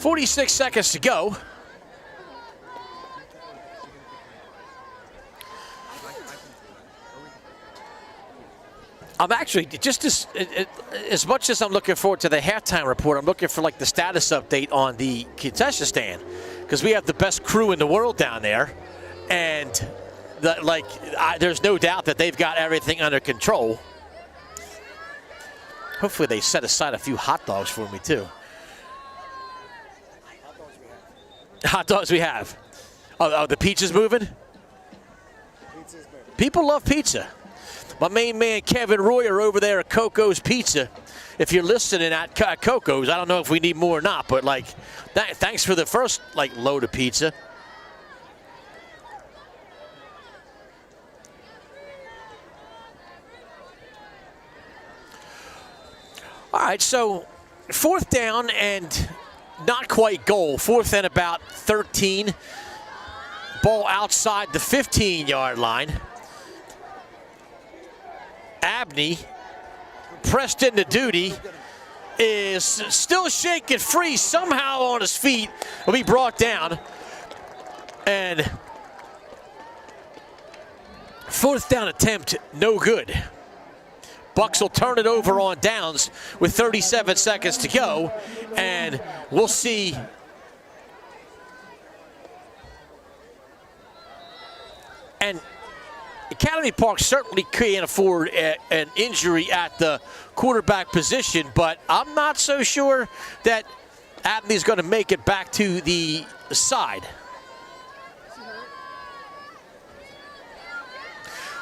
46 seconds to go. I'm actually, just as much as I'm looking forward to the halftime report, I'm looking for like the status update on the concession stand, because we have the best crew in the world down there, and there's no doubt that they've got everything under control. Hopefully they set aside a few hot dogs for me too. Hot dogs we have. Oh, the pizza's moving? People love pizza. My main man Kevin Royer over there at Coco's Pizza. If you're listening at Coco's, I don't know if we need more or not, but like, thanks for the first load of pizza. All right, so 4th down and not quite goal. 4th and about 13. Ball outside the 15-yard line. Abney, pressed into duty, is still shaking free, somehow on his feet, will be brought down. And 4th down attempt, no good. Bucs will turn it over on downs with 37 seconds to go, and we'll see. And Academy Park certainly can't afford an injury at the quarterback position, but I'm not so sure that Abney's going to make it back to the side.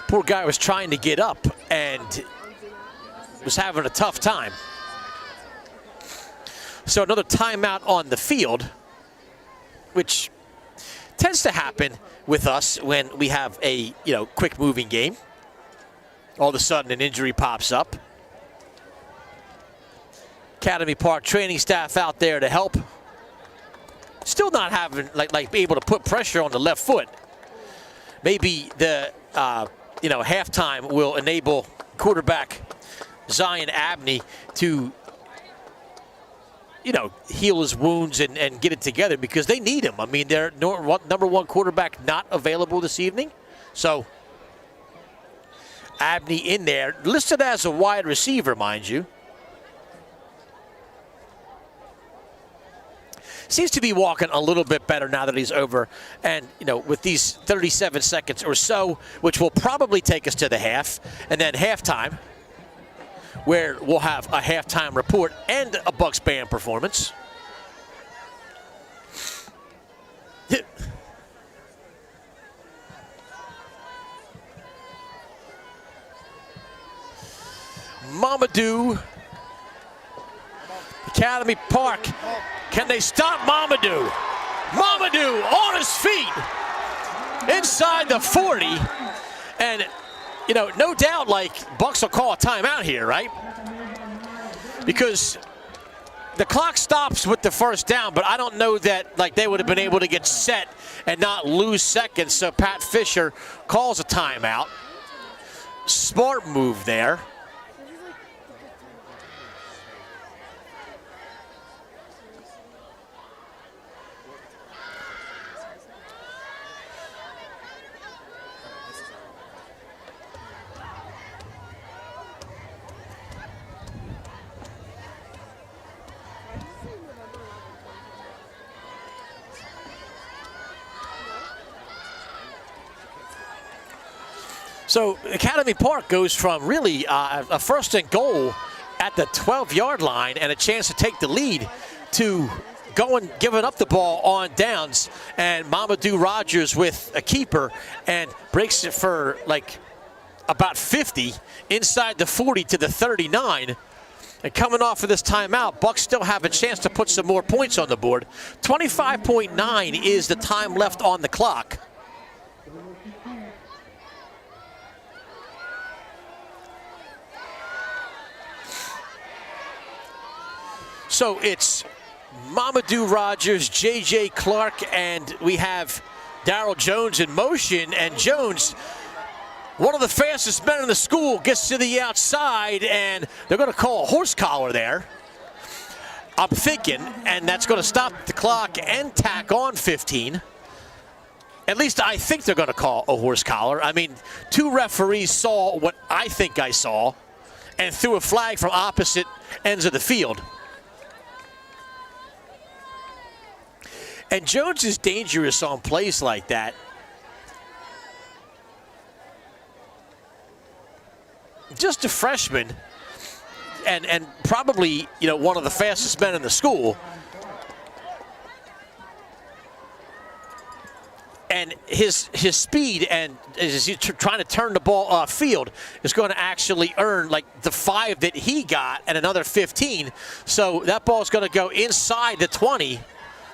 Poor guy was trying to get up and was having a tough time. So another timeout on the field, which tends to happen with us when we have a quick moving game. All of a sudden an injury pops up. Academy Park training staff out there to help. Still not having be able to put pressure on the left foot. Maybe the halftime will enable quarterback Zion Abney to heal his wounds and get it together, because they need him. I mean, their number one quarterback not available this evening. So Abney in there, listed as a wide receiver, mind you. Seems to be walking a little bit better now that he's over. And, with these 37 seconds or so, which will probably take us to the half, and then halftime, where we'll have a halftime report and a Bucs band performance. Mamadou, Academy Park. Can they stop Mamadou? Mamadou on his feet inside the 40. And no doubt, Bucs will call a timeout here, right? Because the clock stops with the first down, but I don't know that, they would have been able to get set and not lose seconds. So Pat Fisher calls a timeout. Smart move there. So Academy Park goes from really a 1st and goal at the 12-yard line and a chance to take the lead to giving up the ball on downs, and Mamadou Rogers with a keeper and breaks it for about 50 inside the 40 to the 39. And coming off of this timeout, Bucs still have a chance to put some more points on the board. 25.9 is the time left on the clock. So it's Mamadou Rogers, J.J. Clark, and we have Darryl Jones in motion. And Jones, one of the fastest men in the school, gets to the outside, and they're going to call a horse collar there. I'm thinking, and that's going to stop the clock and tack on 15. At least I think they're going to call a horse collar. I mean, 2 referees saw what I think I saw and threw a flag from opposite ends of the field. And Jones is dangerous on plays like that. Just a freshman and probably, you know, one of the fastest men in the school. And his speed and as he's trying to turn the ball off field is going to actually earn like the 5 that he got and another 15. So that ball is going to go inside the 20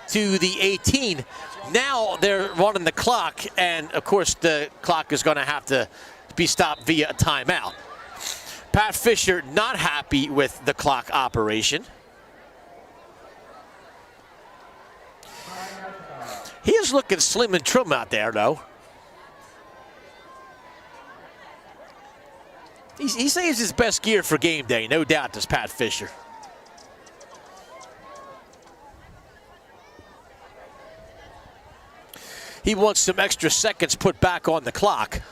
to the 18. Now they're running the clock, and of course the clock is going to have to be stopped via a timeout. Pat Fisher not happy with the clock operation. He is looking slim and trim out there, though. He saves his best gear for game day, no doubt, does Pat Fisher. He wants some extra seconds put back on the clock.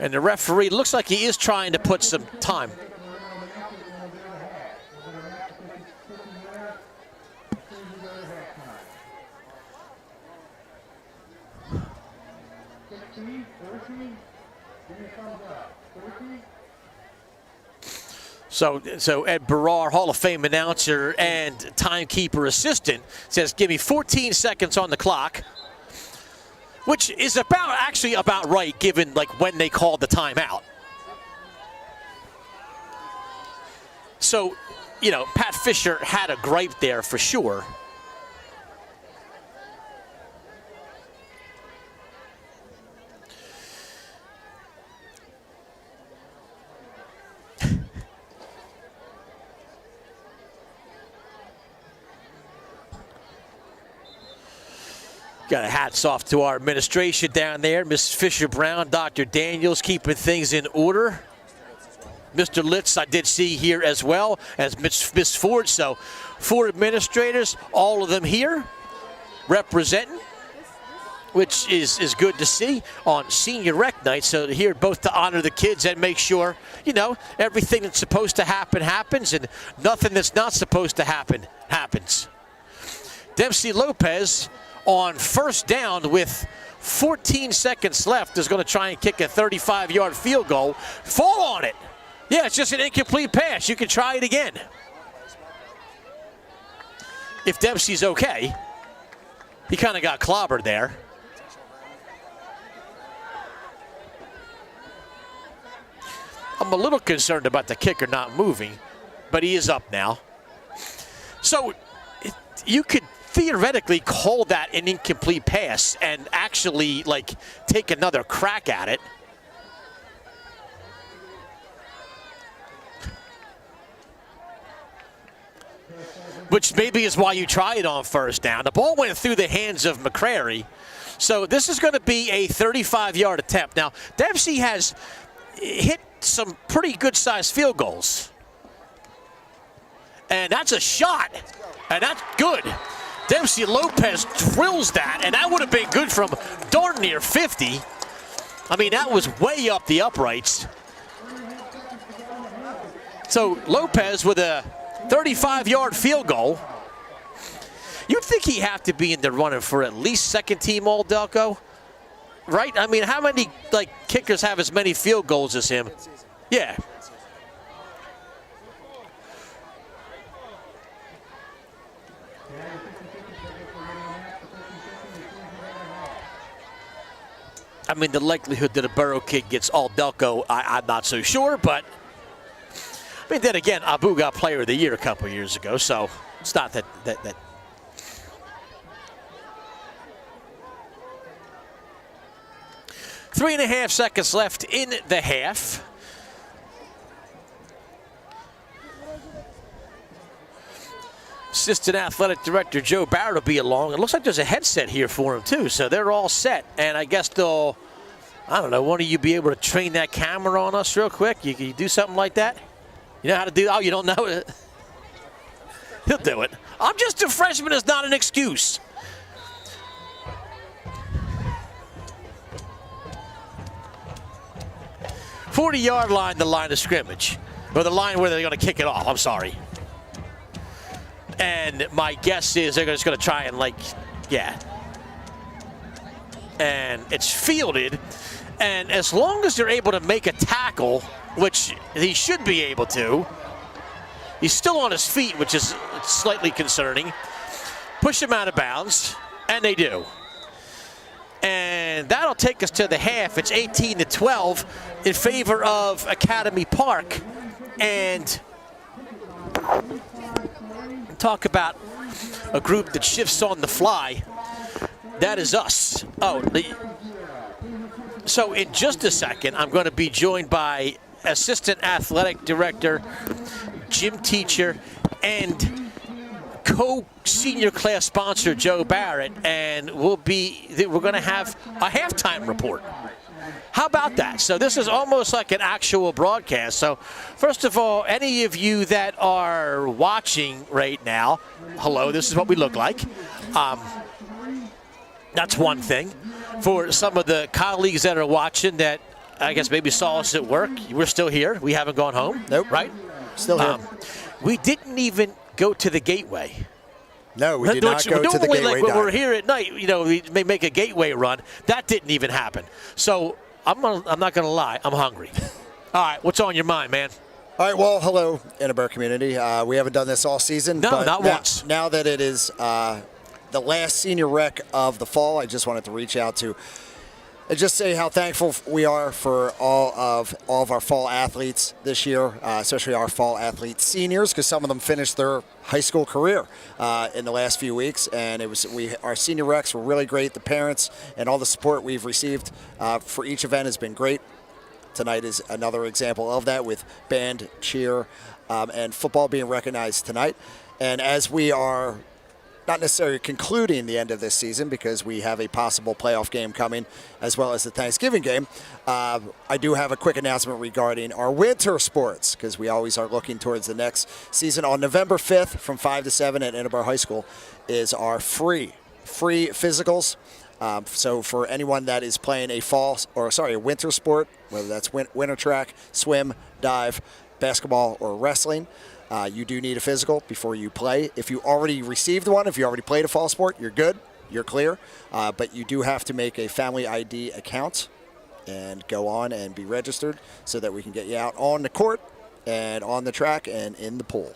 And the referee looks like he is trying to put some time. So Ed Barrar, Hall of Fame announcer and timekeeper assistant, says, give me 14 seconds on the clock. Which is actually about right, given like when they called the timeout. So, you know, Pat Fisher had a gripe there for sure. Got a hats off to our administration down there. Mrs. Fisher-Brown, Dr. Daniels keeping things in order. Mr. Litz I did see here as well as Miss Ford. So 4 administrators, all of them here representing, which is good to see on senior rec night. So here both to honor the kids and make sure, you know, everything that's supposed to happen happens and nothing that's not supposed to happen happens. Dempsey Lopez on first down with 14 seconds left is going to try and kick a 35-yard field goal. Fall on it. Yeah, it's just an incomplete pass. You can try it again. If Dempsey's okay. He kind of got clobbered there. I'm a little concerned about the kicker not moving, but he is up now. So you could theoretically call that an incomplete pass and actually like take another crack at it. Which maybe is why you try it on first down. The ball went through the hands of McCrary. So this is going to be a 35-yard attempt. Now, Dempsey has hit some pretty good-sized field goals. And that's a shot. And that's good. Dempsey Lopez drills that, and that would have been good from darn near 50. I mean, that was way up the uprights. So Lopez with a 35-yard field goal. You'd think he'd have to be in the running for at least second-team All-Delco, right? I mean, how many like kickers have as many field goals as him? Yeah. I mean, the likelihood that a Burrow kid gets All-Delco, I'm not so sure, but I mean, then again, Abu got Player of the Year a couple years ago, so it's not that. 3.5 seconds left in the half. Assistant Athletic Director Joe Barrett will be along. It looks like there's a headset here for him, too, so they're all set. And I guess they'll, I don't know, one of you be able to train that camera on us real quick? You do something like that? You know how to do, oh, you don't know it? He'll do it. I'm just a freshman is not an excuse. "40-yard line, the line of scrimmage. Or the line where they're going to kick it off, I'm sorry. And my guess is they're just going to try and, and it's fielded. And as long as they're able to make a tackle, which he should be able to, he's still on his feet, which is slightly concerning. Push him out of bounds, and they do. And that'll take us to the half. It's 18-12 in favor of Academy Park. And talk about a group that shifts on the fly. That is us. So in just a second, I'm going to be joined by Assistant Athletic Director, gym teacher, and co-senior class sponsor Joe Barrett, and we're going to have a halftime report. How about that? So this is almost like an actual broadcast. So first of all, any of you that are watching right now, hello, this is what we look like. That's one thing. For some of the colleagues that are watching that I guess maybe saw us at work, we're still here. We haven't gone home. Nope. Right? Still here. We didn't even go to the gateway. No, we did not go to the gateway. Like when we're here at night, we may make a gateway run. That didn't even happen. So I'm not going to lie. I'm hungry. All right, what's on your mind, man? All right, well, hello, Interboro community. We haven't done this all season. No, but not once. Now that it is the last senior rec of the fall, I just wanted to reach out to and just say how thankful we are for all of our fall athletes this year, especially our fall athlete seniors, because some of them finished their high school career in the last few weeks, and our senior recs were really great. The parents and all the support we've received for each event has been great. Tonight is another example of that, with band, cheer, and football being recognized tonight. And as we are not necessarily concluding the end of this season, because we have a possible playoff game coming, as well as the Thanksgiving game, I do have a quick announcement regarding our winter sports, because we always are looking towards the next season. On November 5th from 5 to 7 at Interboro High School is our free physicals. So for anyone that is playing a winter sport, whether that's winter track, swim, dive, basketball, or wrestling, you do need a physical before you play. If you already received one, if you already played a fall sport, you're good. You're clear. But you do have to make a family ID account and go on and be registered so that we can get you out on the court and on the track and in the pool.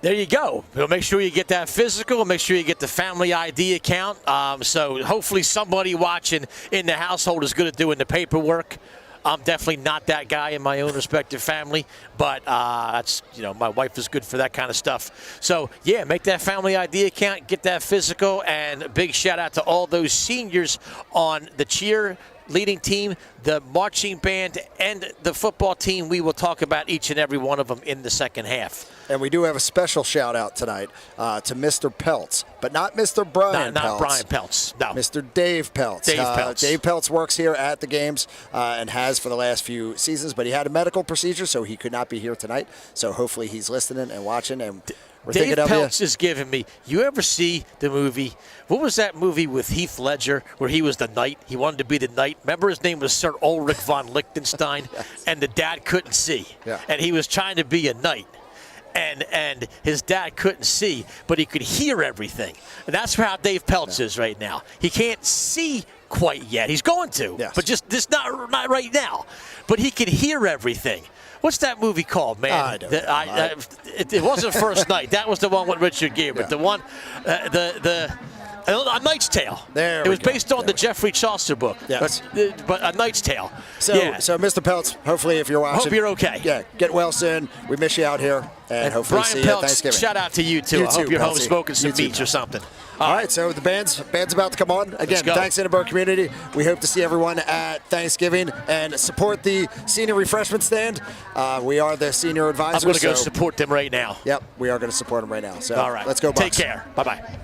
There you go. We'll make sure you get that physical. Make sure you get the family ID account. So hopefully somebody watching in the household is good at doing the paperwork. I'm definitely not that guy in my own respective family, but that's, my wife is good for that kind of stuff. So, yeah, make that family ID account, get that physical, and a big shout-out to all those seniors on the cheerleading team, the marching band, and the football team. We will talk about each and every one of them in the second half. And we do have a special shout-out tonight to Mr. Peltz, but not Mr. Brian Peltz. Not Brian Peltz, no. Mr. Dave Peltz. Dave Peltz. Dave Peltz works here at the games and has for the last few seasons, but he had a medical procedure, so he could not be here tonight. So hopefully he's listening and watching, and we're Dave thinking of you. Peltz is giving me, you ever see the movie, what was that movie with Heath Ledger where he was the knight? He wanted to be the knight. Remember his name was Sir Ulrich von Liechtenstein? Yes. And the dad couldn't see. Yeah. And he was trying to be a knight. And his dad couldn't see, but he could hear everything. And that's how Dave Peltz is right now. He can't see quite yet. He's going to, yes, but just not right now. But he can hear everything. What's that movie called, man? I don't know. It wasn't First Night. That was the one with Richard Gere. But the one, A Knight's Tale. It was based on the Geoffrey Chaucer book. Yes. But A Knight's Tale. So, yeah. So Mr. Peltz, hopefully if you're watching. Hope you're okay. Yeah, get well soon. We miss you out here. And hopefully Brian see Peltz, you at Thanksgiving. Shout out to you, too. I hope you're home smoking some meats or something. All right, so the band's about to come on. Again, thanks Interboro community. We hope to see everyone at Thanksgiving and support the senior refreshment stand. We are the senior advisors. I'm going to go support them right now. Yep, we are going to support them right now. So all right, let's go Bucs. Take care. Bye-bye.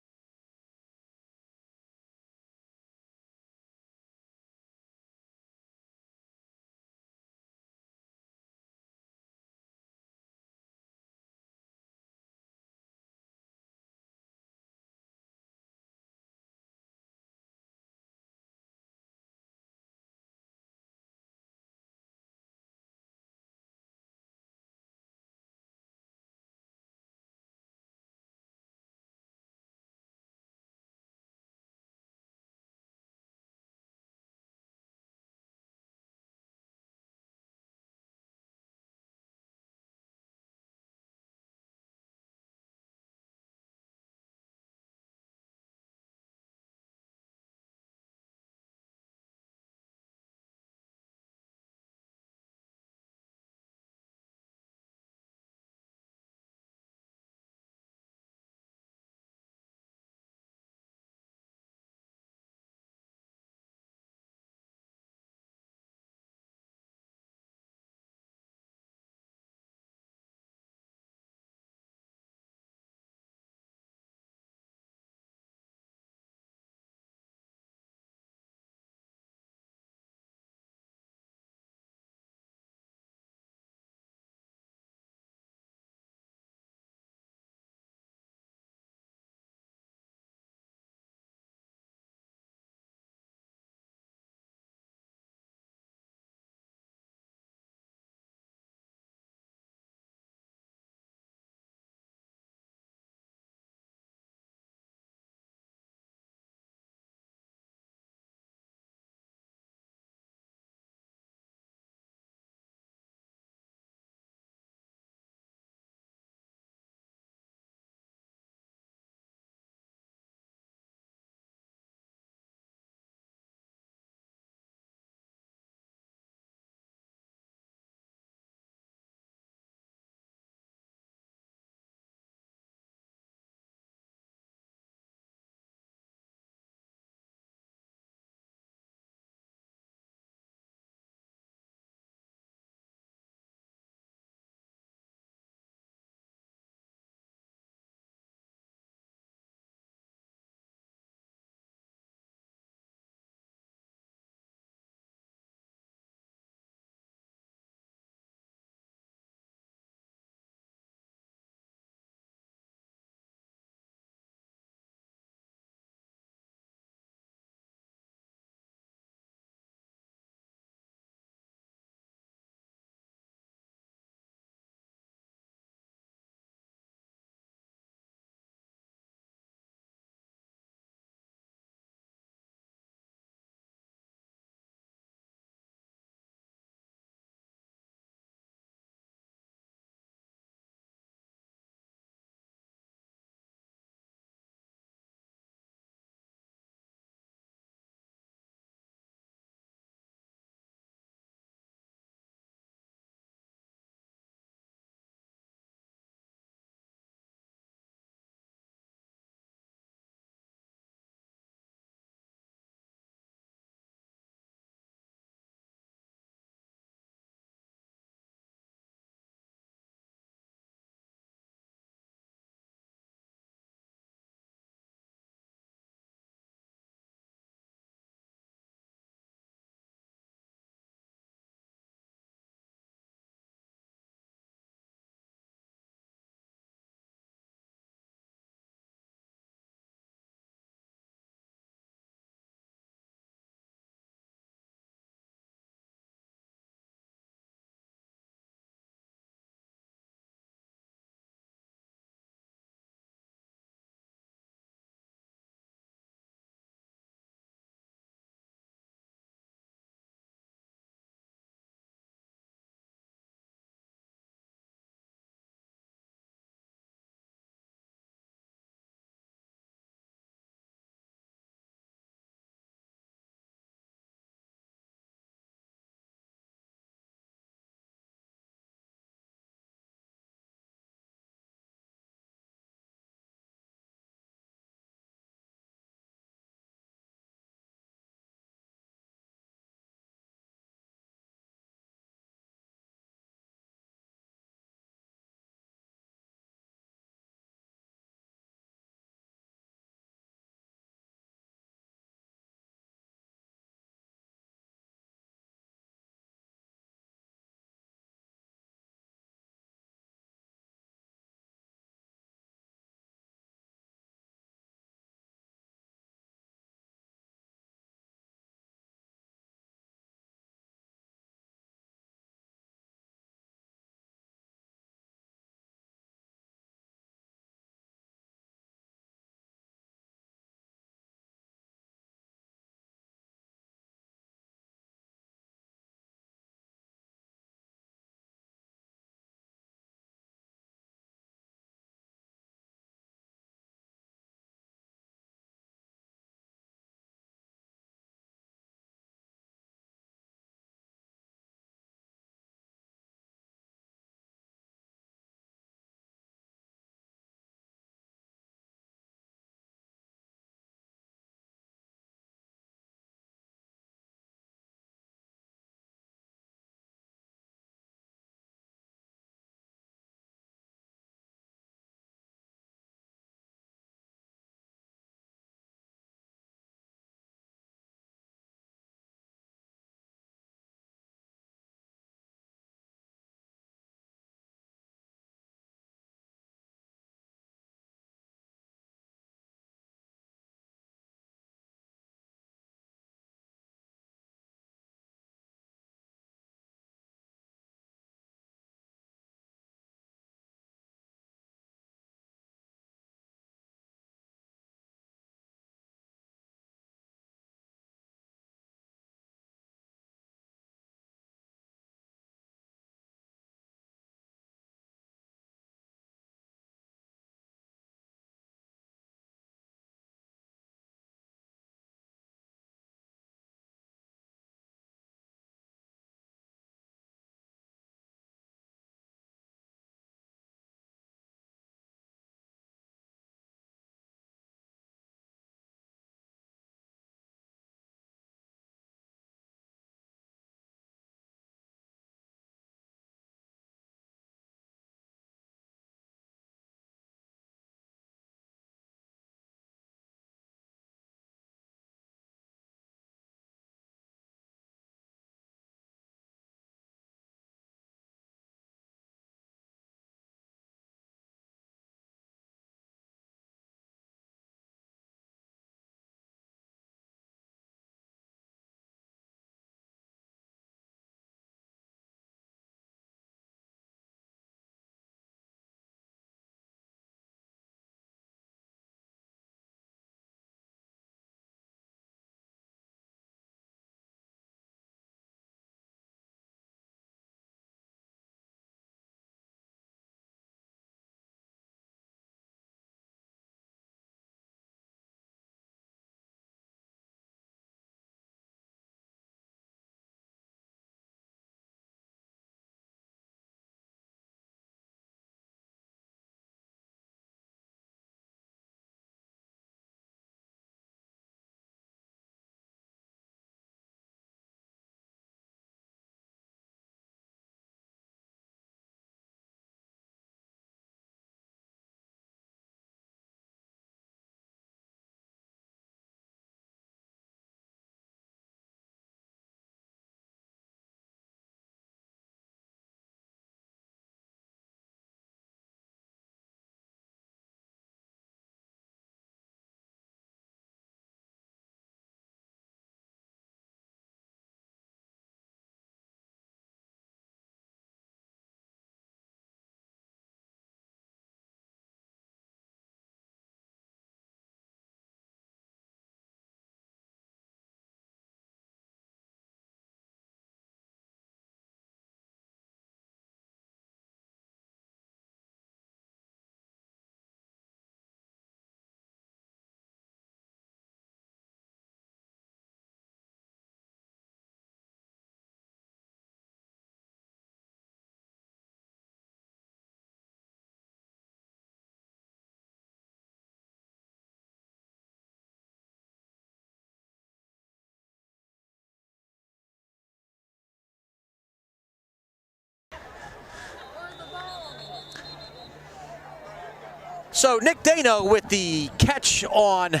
So Nick Dano with the catch on,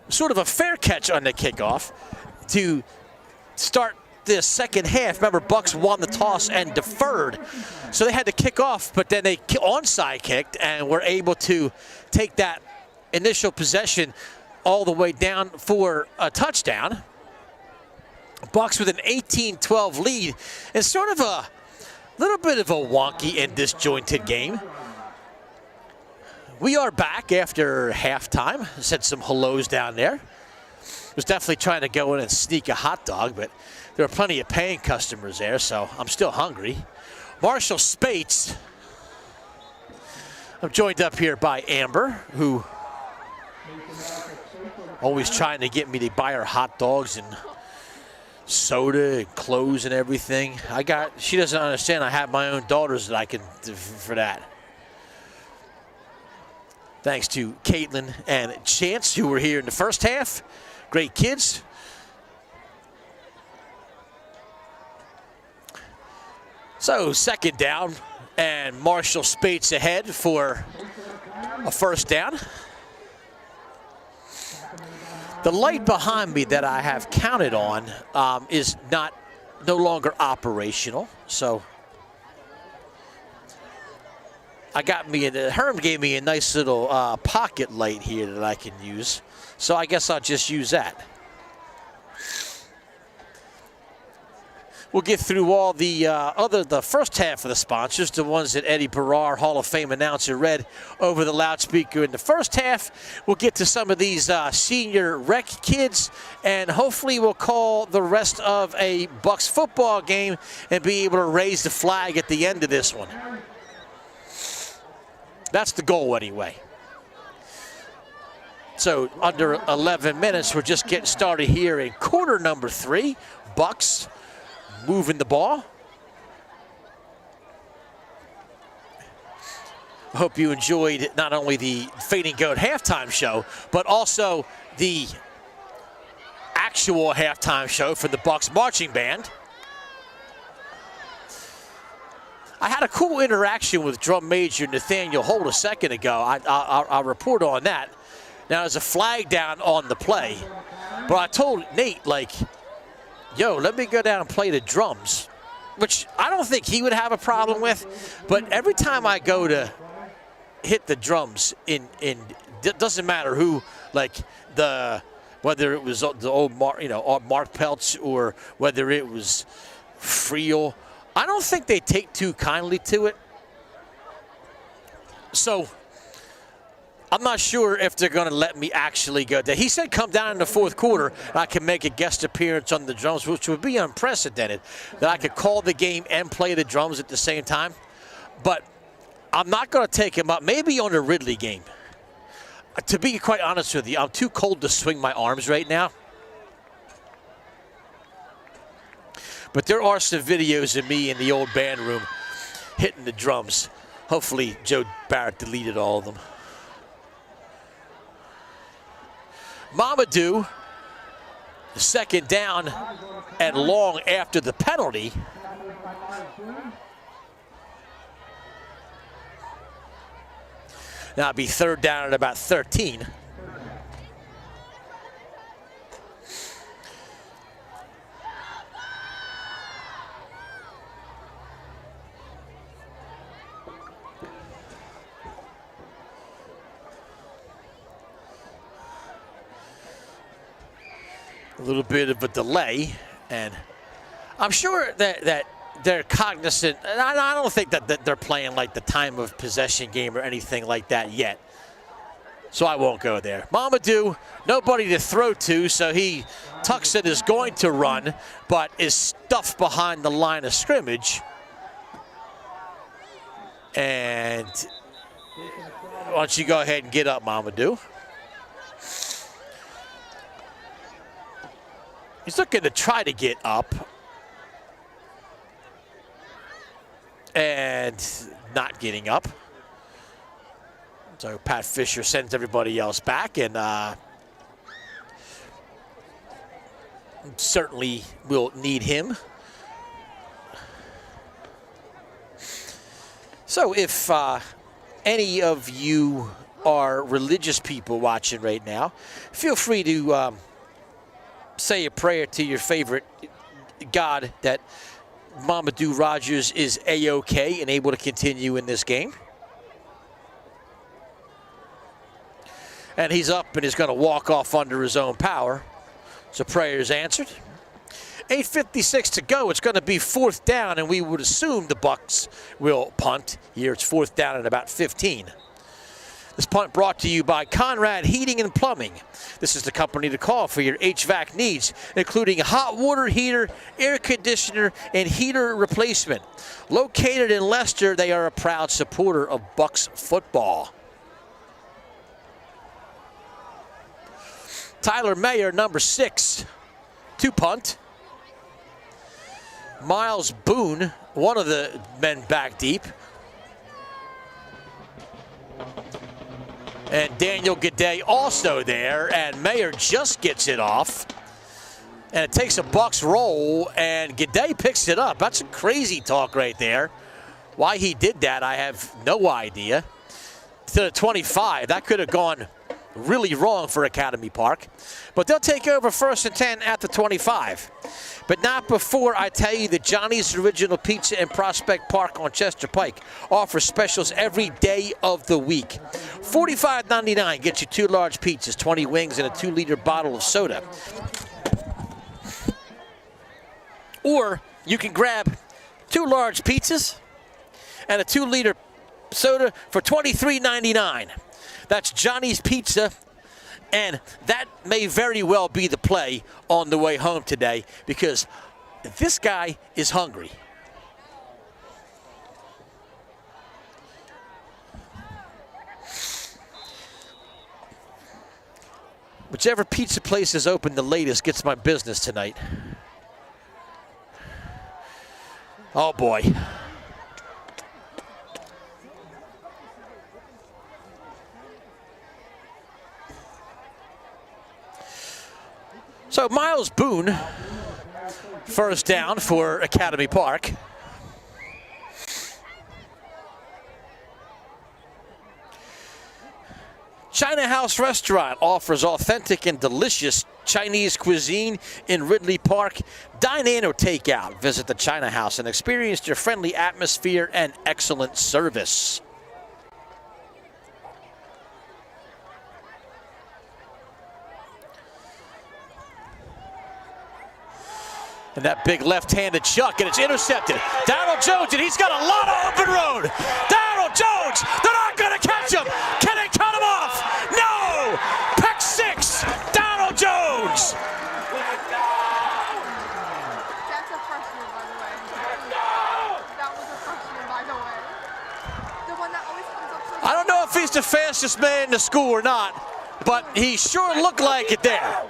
sort of a fair catch on the kickoff to start the second half. Remember, Bucs won the toss and deferred, so they had to kick off, but then they onside kicked and were able to take that initial possession all the way down for a touchdown. Bucs with an 18-12 lead, and sort of a little bit of a wonky and disjointed game. We are back after halftime. Said some hellos down there. Was definitely trying to go in and sneak a hot dog, but there are plenty of paying customers there, so I'm still hungry. Marshall Spates. I'm joined up here by Amber, who always trying to get me to buy her hot dogs and soda and clothes and everything. She doesn't understand I have my own daughters that I can do for that. Thanks to Caitlin and Chance, who were here in the first half. Great kids. So second down, and Marshall Spates ahead for a first down. The light behind me that I have counted on is no longer operational. So Herm gave me a nice little pocket light here that I can use. So I guess I'll just use that. We'll get through all the first half of the sponsors, the ones that Eddie Barrar, Hall of Fame announcer, read over the loudspeaker in the first half. We'll get to some of these senior rec kids, and hopefully we'll call the rest of a Bucs football game and be able to raise the flag at the end of this one. That's the goal anyway. So under 11 minutes, we're just getting started here in quarter number 3. Bucs moving the ball. I hope you enjoyed not only the Fading Goat halftime show, but also the actual halftime show for the Bucs marching band. I had a cool interaction with drum major Nathaniel Holt a second ago. I'll report on that. Now, there's a flag down on the play, but I told Nate, like, yo, let me go down and play the drums, which I don't think he would have a problem with. But every time I go to hit the drums, it doesn't matter who, like whether it was the old Mark Peltz or whether it was Friel, I don't think they take too kindly to it. So I'm not sure if they're going to let me actually go there. He said come down in the fourth quarter and I can make a guest appearance on the drums, which would be unprecedented, that I could call the game and play the drums at the same time. But I'm not going to take him up, maybe on the Ridley game. To be quite honest with you, I'm too cold to swing my arms right now. But there are some videos of me in the old band room hitting the drums. Hopefully Joe Barrett deleted all of them. Mamadou, second down and long after the penalty. Now it'll be third down at about 13. A little bit of a delay, and I'm sure that they're cognizant. And I don't think that they're playing like the time of possession game or anything like that yet, so I won't go there. Mamadou, nobody to throw to, so he tucks it, is going to run, but is stuffed behind the line of scrimmage. And why don't you go ahead and get up, Mamadou? He's looking to try to get up and not getting up. So Pat Fisher sends everybody else back, and certainly will need him. So if any of you are religious people watching right now, feel free to say a prayer to your favorite God that Mamadou Rogers is A-OK and able to continue in this game. And he's up and he's going to walk off under his own power. So prayer is answered. 8:56 to go. It's going to be 4th down, and we would assume the Bucs will punt. Here it's 4th down at about 15. This punt brought to you by Conrad Heating and Plumbing. This is the company to call for your HVAC needs, including hot water heater, air conditioner, and heater replacement. Located in Leicester, they are a proud supporter of Bucs football. Tyler Mayer, number 6, to punt. Miles Boone, one of the men back deep. And Daniel Gaudet also there, and Mayer just gets it off. And it takes a Bucs roll, and Gaudet picks it up. That's some crazy talk right there. Why he did that, I have no idea. To the 25, that could have gone really wrong for Academy Park. But they'll take over 1st and 10 at the 25. But not before I tell you that Johnny's Original Pizza in Prospect Park on Chester Pike offers specials every day of the week. $45.99 gets you 2 large pizzas, 20 wings, and a 2-liter bottle of soda. Or you can grab 2 large pizzas and a 2-liter soda for $23.99. That's Johnny's Pizza, and that may very well be the play on the way home today because this guy is hungry. Whichever pizza place is open the latest gets my business tonight. Oh boy. So Miles Boone, 1st down for Academy Park. China House Restaurant offers authentic and delicious Chinese cuisine in Ridley Park. Dine in or take out. Visit the China House and experience their friendly atmosphere and excellent service. And that big left-handed chuck, and it's intercepted. Darryl Jones, and he's got a lot of open road. Darryl Jones, they're not going to catch him. Can they cut him off? No! Pick 6, Darryl Jones. That's a freshman, by the way. That was a freshman, by the way. The one that always comes up so I don't know if he's the fastest man in the school or not, but he sure looked like it there.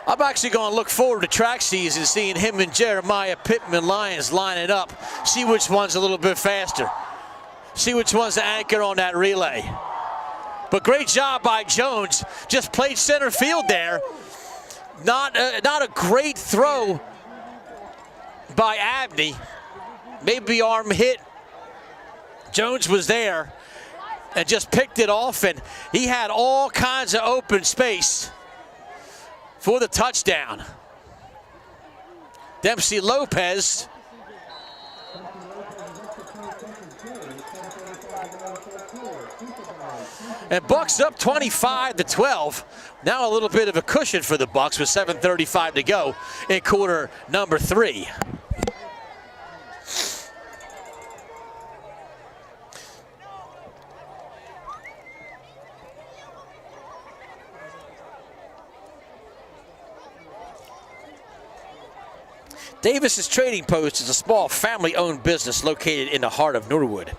I'm actually going to look forward to track season, seeing him and Jeremiah Pittman Lyons lining up, see which one's a little bit faster, see which one's the anchor on that relay. But great job by Jones, just played center field there. Not a great throw by Abney, maybe arm hit. Jones was there and just picked it off, and he had all kinds of open space for the touchdown. Dempsey Lopez. And Bucs up 25-12. Now a little bit of a cushion for the Bucs with 7:35 to go in quarter number 3. Davis's Trading Post is a small family-owned business located in the heart of Norwood.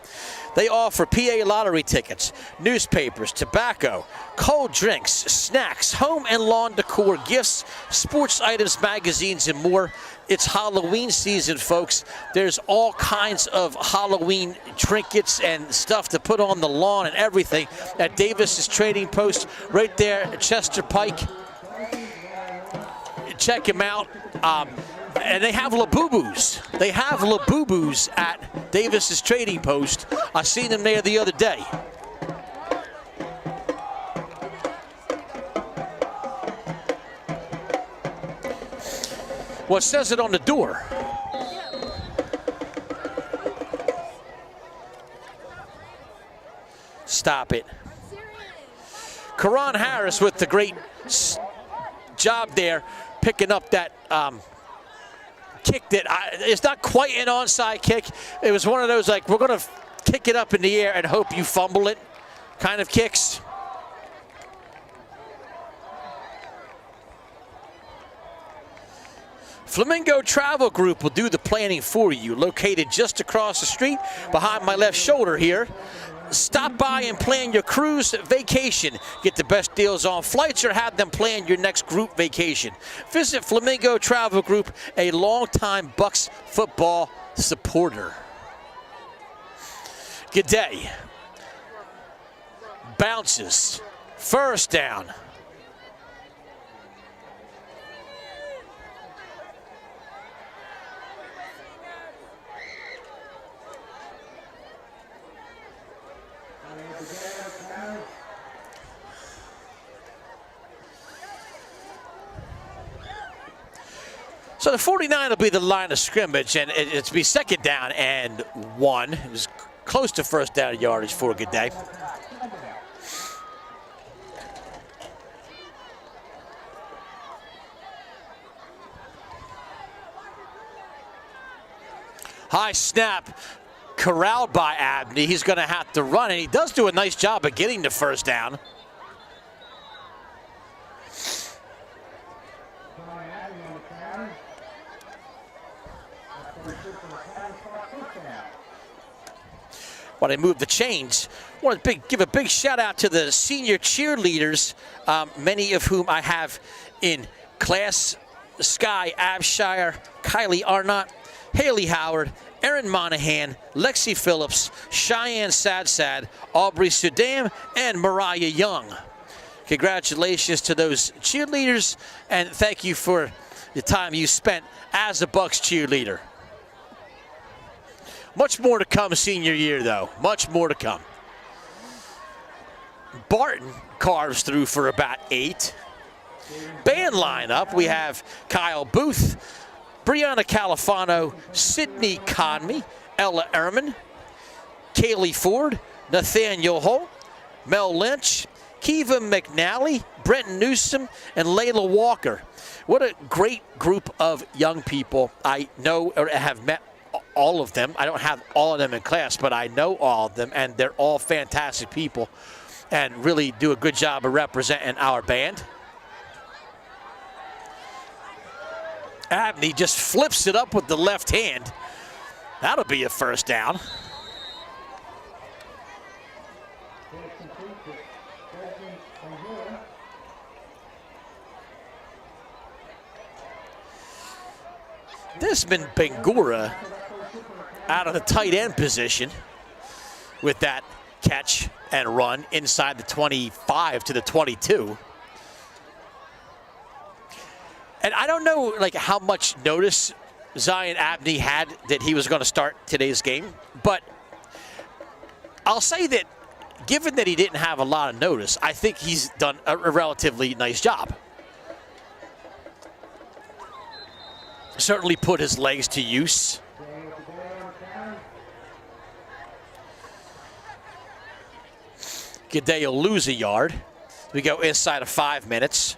They offer PA lottery tickets, newspapers, tobacco, cold drinks, snacks, home and lawn decor, gifts, sports items, magazines, and more. It's Halloween season, folks. There's all kinds of Halloween trinkets and stuff to put on the lawn and everything at Davis's Trading Post right there at Chester Pike. Check him out. And they have Labubus. They have Labubus at Davis's trading post. I seen them there the other day. Well, it says it on the door. Stop it. Karan Harris with the great job there, picking up that kick that it's not quite an onside kick. It was one of those, like, we're going to kick it up in the air and hope you fumble it kind of kicks. Flamingo Travel Group will do the planning for you. Located just across the street behind my left shoulder here. Stop by and plan your cruise vacation. Get the best deals on flights or have them plan your next group vacation. Visit Flamingo Travel Group, a longtime Bucs football supporter. Good day. Bounces. First down. So the 49 will be the line of scrimmage, and it's be second down and 1. It was close to first down yardage for a good day. High snap, corralled by Abney. He's going to have to run, and he does do a nice job of getting the first down. While they move the chains, I want to give a big shout out to the senior cheerleaders, many of whom I have in class. Sky Abshire, Kylie Arnott, Haley Howard, Erin Monahan, Lexi Phillips, Cheyenne Sad, Aubrey Sudam, and Mariah Young. Congratulations to those cheerleaders, and thank you for the time you spent as a Bucs cheerleader. Much more to come senior year, though. Much more to come. Barton carves through for about 8. Band lineup, we have Kyle Booth, Brianna Califano, Sydney Conmey, Ella Ehrman, Kaylee Ford, Nathaniel Holt, Mel Lynch, Kiva McNally, Brenton Newsom, and Layla Walker. What a great group of young people. I know or have met all of them. I don't have all of them in class, but I know all of them, and they're all fantastic people and really do a good job of representing our band. Abney just flips it up with the left hand. That'll be a first down. Desmond Bangura out of the tight end position with that catch and run inside the 25 to the 22. And I don't know like how much notice Zion Abney had that he was going to start today's game, but I'll say that given that he didn't have a lot of notice, I think he's done a relatively nice job. Certainly put his legs to use. G'day will lose a yard. We go inside of 5 minutes.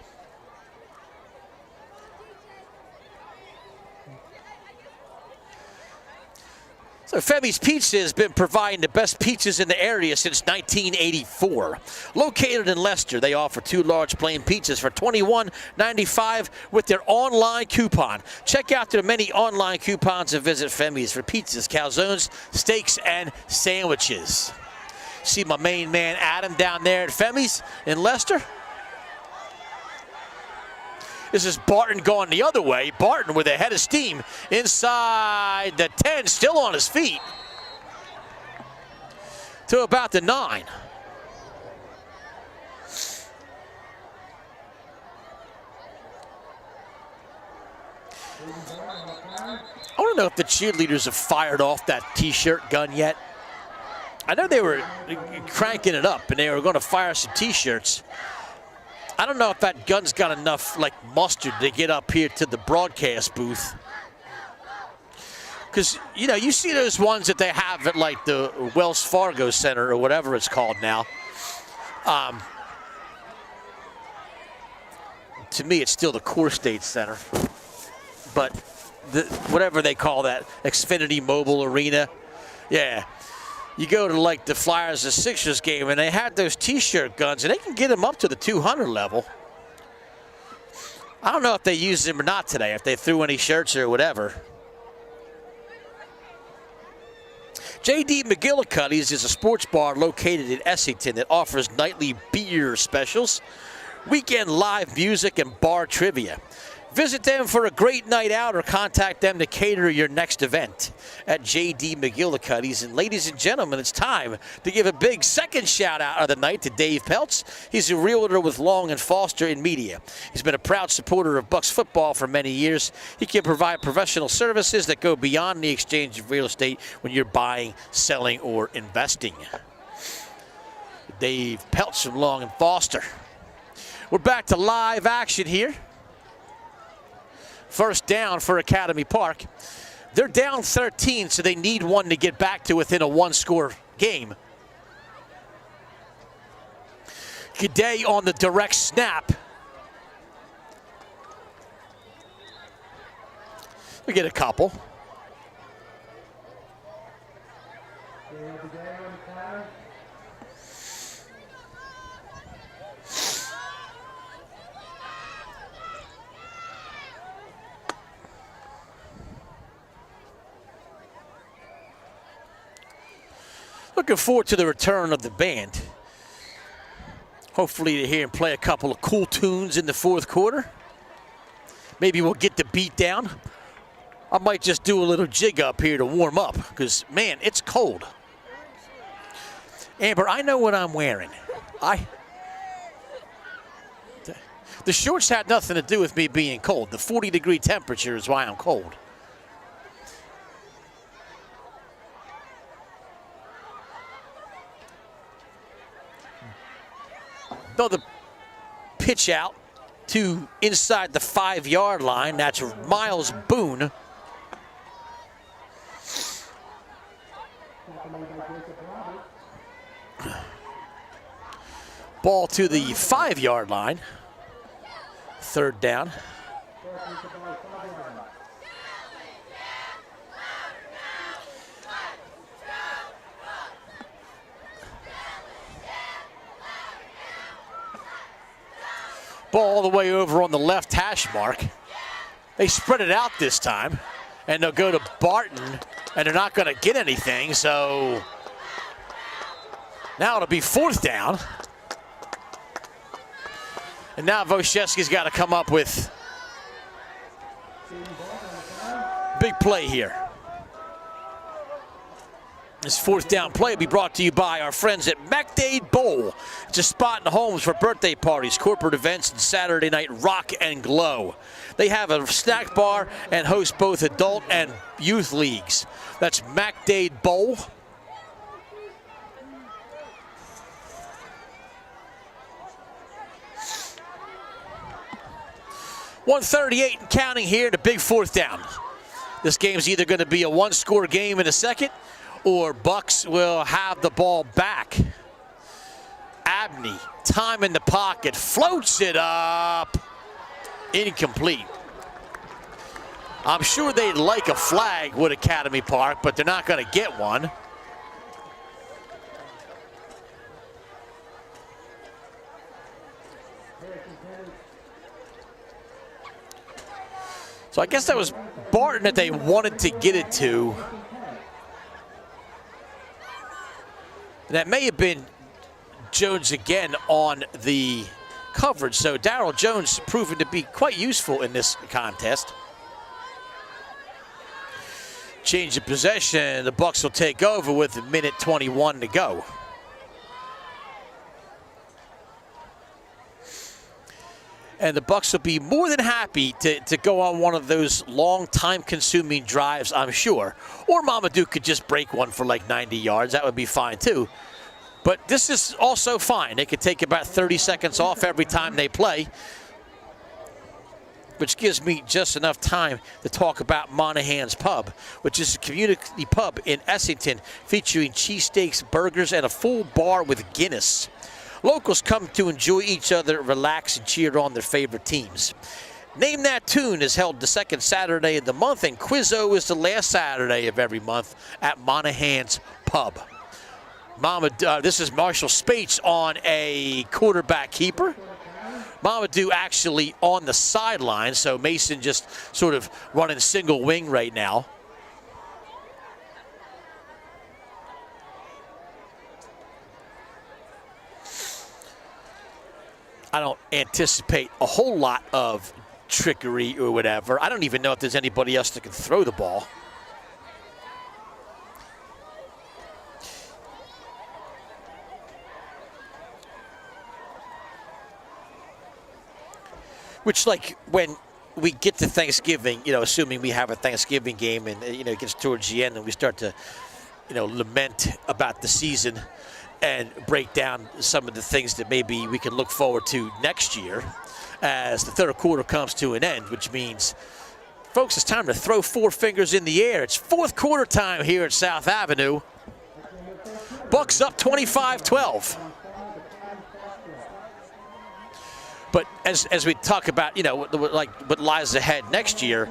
So Femi's Pizza has been providing the best pizzas in the area since 1984. Located in Leicester, they offer 2 large plain pizzas for $21.95 with their online coupon. Check out their many online coupons and visit Femi's for pizzas, calzones, steaks, and sandwiches. See my main man Adam down there at Femi's in Leicester. This is Barton going the other way. Barton with a head of steam inside the 10, still on his feet. To about the 9. I want to know if the cheerleaders have fired off that T-shirt gun yet. I know they were cranking it up and they were going to fire some T-shirts. I don't know if that gun's got enough like mustard to get up here to the broadcast booth. Because, you know, you see those ones that they have at like the Wells Fargo Center or whatever it's called now. To me, it's still the Core State Center. But whatever they call that, Xfinity Mobile Arena. Yeah. You go to like the Flyers or Sixers game and they had those T-shirt guns and they can get them up to the 200 level. I don't know if they used them or not today, if they threw any shirts or whatever. J.D. McGillicuddy's is a sports bar located in Essington that offers nightly beer specials, weekend live music, and bar trivia. Visit them for a great night out or contact them to cater your next event at J.D. McGillicuddy's. And ladies and gentlemen, it's time to give a big second shout out of the night to Dave Peltz. He's a realtor with Long & Foster in media. He's been a proud supporter of Bucs football for many years. He can provide professional services that go beyond the exchange of real estate when you're buying, selling, or investing. Dave Peltz from Long & Foster. We're back to live action here. First down for Academy Park. They're down 13, so they need one to get back to within a one-score game. Gaudet on the direct snap. We get a couple. Looking forward to the return of the band. Hopefully to hear him play a couple of cool tunes in the fourth quarter. Maybe we'll get the beat down. I might just do a little jig up here to warm up because, man, it's cold. Amber, I know what I'm wearing. The shorts had nothing to do with me being cold. The 40-degree temperature is why I'm cold. Another pitch out to inside the 5-yard line. That's Miles Boone. Ball to the 5-yard line. Third down. Ball all the way over on the left hash mark. They spread it out this time, and they'll go to Barton, and they're not going to get anything, so now it'll be fourth down. And now Wojciechowski's got to come up with big play here. This fourth down play will be brought to you by our friends at McDade Bowl. It's a spot in homes for birthday parties, corporate events, and Saturday night rock and glow. They have a snack bar and host both adult and youth leagues. That's McDade Bowl. .138 and counting here in the big fourth down. This game's either going to be a one-score game in a second, or Bucs will have the ball back. Abney, time in the pocket, floats it up. Incomplete. I'm sure they'd like a flag with Academy Park, but they're not going to get one. So I guess that was Barton that they wanted to get it to. That may have been Jones again on the coverage. So Darryl Jones proven to be quite useful in this contest. Change of possession. The Bucs will take over with a minute 21 to go. And the Bucs will be more than happy to go on one of those long, time-consuming drives, I'm sure. Or Mamadou could just break one for like 90 yards. That would be fine, too. But this is also fine. They could take about 30 seconds off every time they play, which gives me just enough time to talk about Monahan's Pub, which is a community pub in Essington featuring cheesesteaks, burgers, and a full bar with Guinness. Locals come to enjoy each other, relax, and cheer on their favorite teams. Name That Tune is held the second Saturday of the month, and Quizzo is the last Saturday of every month at Monahan's Pub. This is Marshall Spates on a quarterback keeper. Mamadou actually on the sideline, so Mason just sort of running single wing right now. I don't anticipate a whole lot of trickery or whatever. I don't even know if there's anybody else that can throw the ball. Which, like, when we get to Thanksgiving, you know, assuming we have a Thanksgiving game and, you know, it gets towards the end and we start to, you know, lament about the season and break down some of the things that maybe we can look forward to next year as the third quarter comes to an end, which means, folks, it's time to throw four fingers in the air. It's fourth quarter time here at South Avenue. Bucs up 25-12. But as we talk about, you know, like what lies ahead next year,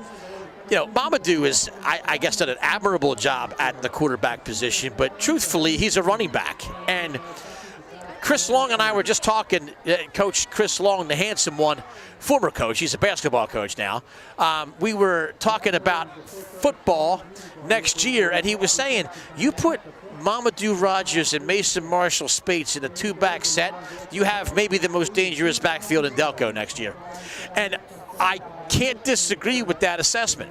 you know, Mamadou is, I guess, done an admirable job at the quarterback position, but truthfully, he's a running back. And Chris Long and I were just talking, Coach Chris Long, the handsome one, former coach, he's a basketball coach now. We were talking about football next year, and he was saying, you put Mamadou Rogers and Mason Marshall Spates in a two-back set, you have maybe the most dangerous backfield in Delco next year. And I can't disagree with that assessment.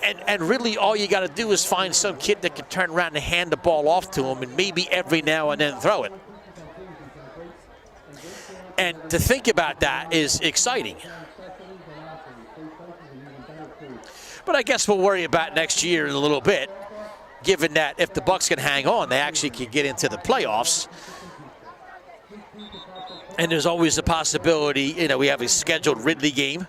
And really all you got to do is find some kid that can turn around and hand the ball off to him and maybe every now and then throw it. And to think about that is exciting. But I guess we'll worry about next year in a little bit, given that if the Bucs can hang on, they actually can get into the playoffs. And there's always a possibility, you know, we have a scheduled Ridley game.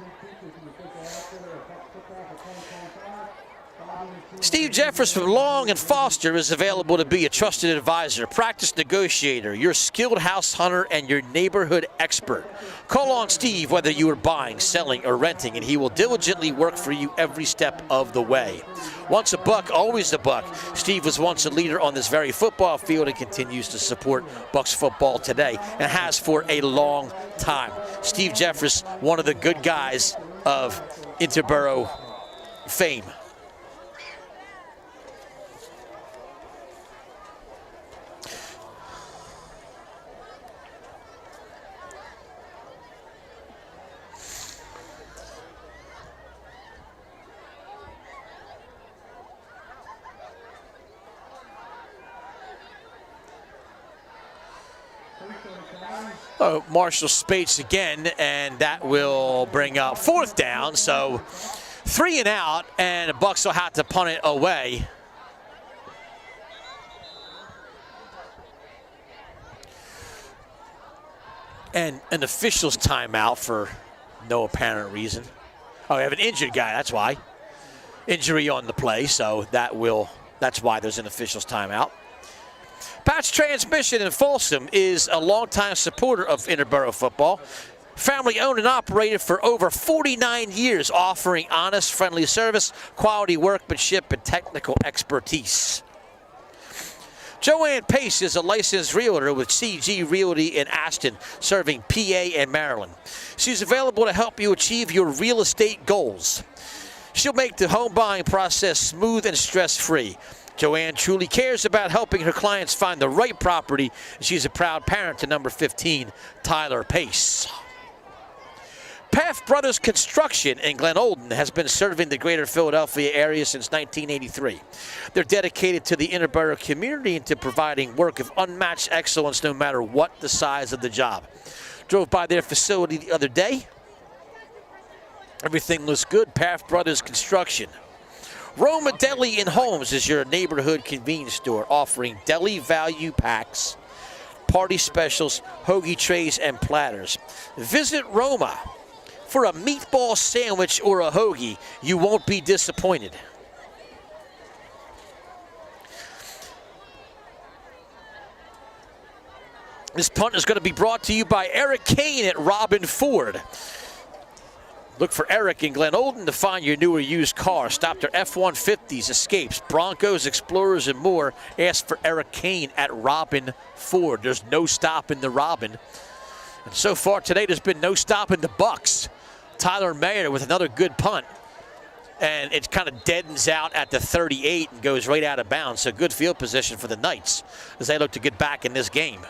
Steve Jeffers from Long and Foster is available to be a trusted advisor, practice negotiator, your skilled house hunter, and your neighborhood expert. Call on Steve whether you are buying, selling, or renting, and he will diligently work for you every step of the way. Once a Buck, always a Buck. Steve was once a leader on this very football field and continues to support Bucs football today and has for a long time. Steve Jeffers, one of the good guys of Interboro fame. Marshall Spates again, and that will bring up fourth down. So 3 and out, and the Bucs will have to punt it away. And an official's timeout for no apparent reason. Oh, we have an injured guy, that's why. Injury on the play, so that's why there's an official's timeout. Patch Transmission in Folsom is a longtime supporter of Interboro football. Family owned and operated for over 49 years, offering honest, friendly service, quality workmanship, and technical expertise. Joanne Pace is a licensed realtor with CG Realty in Ashton, serving PA and Maryland. She's available to help you achieve your real estate goals. She'll make the home buying process smooth and stress-free. Joanne truly cares about helping her clients find the right property. She's a proud parent to number 15, Tyler Pace. Paff Brothers Construction in Glen Olden has been serving the greater Philadelphia area since 1983. They're dedicated to the Interboro community and to providing work of unmatched excellence no matter what the size of the job. Drove by their facility the other day. Everything looks good. Path Brothers Construction. Roma Deli and Homes is your neighborhood convenience store offering deli value packs, party specials, hoagie trays, and platters. Visit Roma for a meatball sandwich or a hoagie. You won't be disappointed. This punt is going to be brought to you by Eric Kane at Robin Ford. Look for Eric in Glen Olden to find your new or used car. Stop their F-150s, Escapes, Broncos, Explorers, and more. Ask for Eric Kane at Robin Ford. There's no stopping the Robin. And so far today, there's been no stopping the Bucs. Tyler Mayer with another good punt. And it kind of deadens out at the 38 and goes right out of bounds. So good field position for the Knights as they look to get back in this game.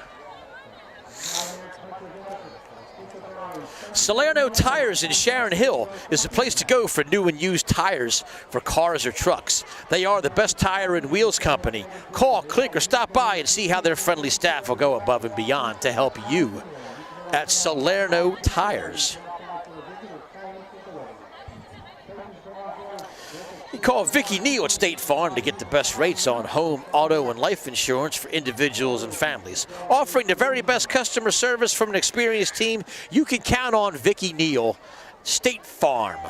Salerno Tires in Sharon Hill is the place to go for new and used tires for cars or trucks. They are the best tire and wheels company. Call, click, or stop by and see how their friendly staff will go above and beyond to help you at Salerno Tires. You call Vicki Neal at State Farm to get the best rates on home, auto, and life insurance for individuals and families. Offering the very best customer service from an experienced team, you can count on Vicki Neal, State Farm.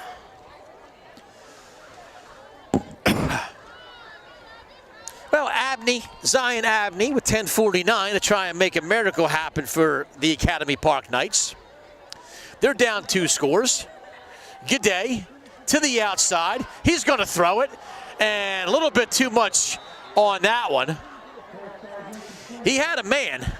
Well, Zion Abney with 10:49 to try and make a miracle happen for the Academy Park Knights. They're down 2 scores. G'day. To the outside, he's going to throw it, and a little bit too much on that one. He had a man.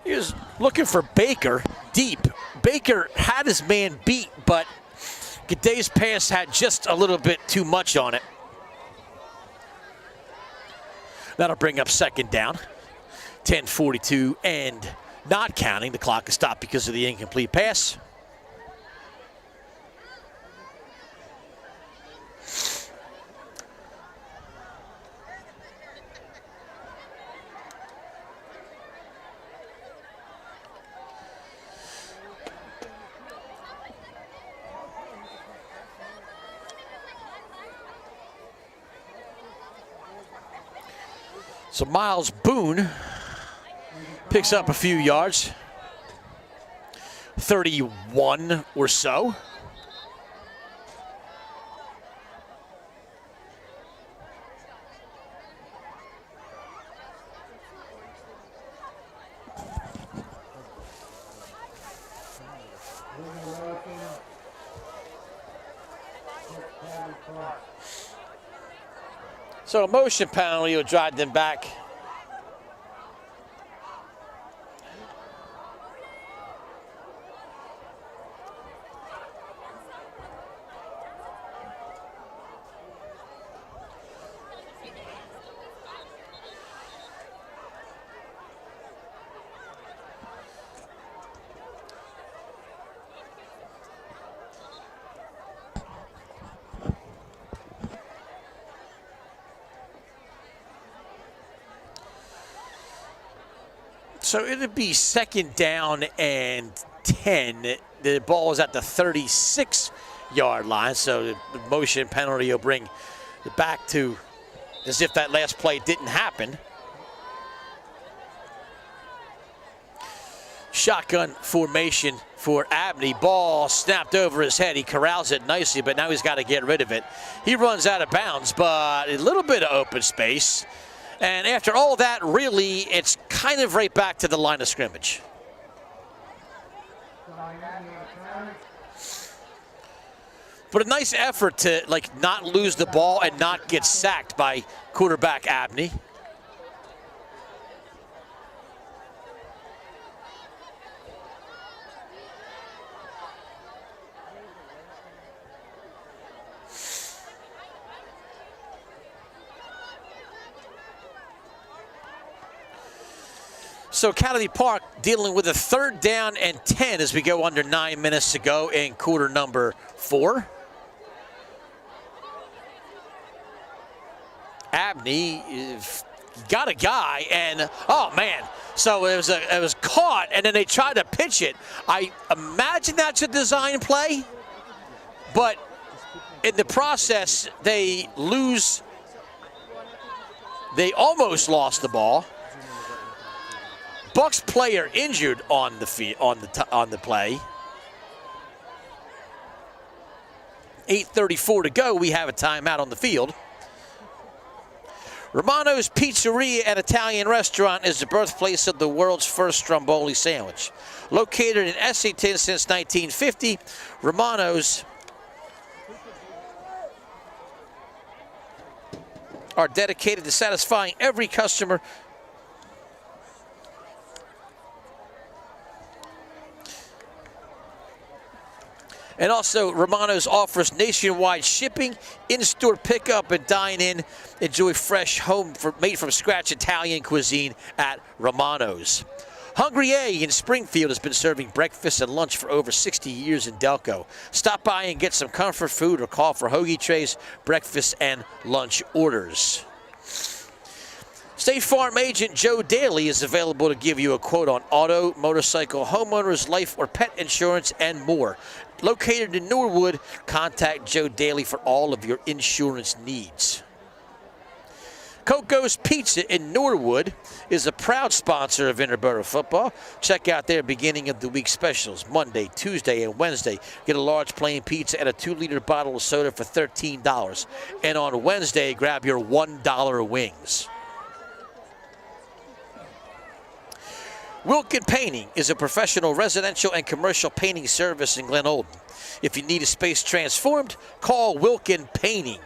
He was looking for Baker deep. Baker had his man beat, but G'day's pass had just a little bit too much on it. That'll bring up second down. 10:42 and not counting. The clock is stopped because of the incomplete pass. So Miles Boone picks up a few yards, 31 or so. So a motion penalty will drive them back. So it'll be second down and 10. The ball is at the 36-yard line, so the motion penalty will bring it back to as if that last play didn't happen. Shotgun formation for Abney. Ball snapped over his head. He corrals it nicely, but now he's got to get rid of it. He runs out of bounds, but a little bit of open space. And after all that, really, it's kind of right back to the line of scrimmage. But a nice effort to not lose the ball and not get sacked by quarterback Abney. So Academy Park dealing with a 3rd down and 10 as we go under 9 minutes to go in quarter number 4. Abney got a guy, and oh man! So it was caught, and then they tried to pitch it. I imagine that's a design play, but in the process they almost lost the ball. Bucs player injured on the play. 8:34 to go. We have a timeout on the field. Romano's Pizzeria and Italian Restaurant is the birthplace of the world's first stromboli sandwich. Located in Essington since 1950, Romano's are dedicated to satisfying every customer. And also, Romano's offers nationwide shipping, in-store pickup, and dine-in. Enjoy fresh, made from scratch Italian cuisine at Romano's. Hungry A in Springfield has been serving breakfast and lunch for over 60 years in Delco. Stop by and get some comfort food or call for hoagie trays, breakfast, and lunch orders. State Farm agent Joe Daly is available to give you a quote on auto, motorcycle, homeowners, life, or pet insurance, and more. Located in Norwood, contact Joe Daly for all of your insurance needs. Coco's Pizza in Norwood is a proud sponsor of Interboro football. Check out their beginning of the week specials. Monday, Tuesday, and Wednesday, get a large plain pizza and a 2-liter bottle of soda for $13. And on Wednesday, grab your $1 wings. Wilkin Painting is a professional residential and commercial painting service in Glen Olden. If you need a space transformed, call Wilkin Painting.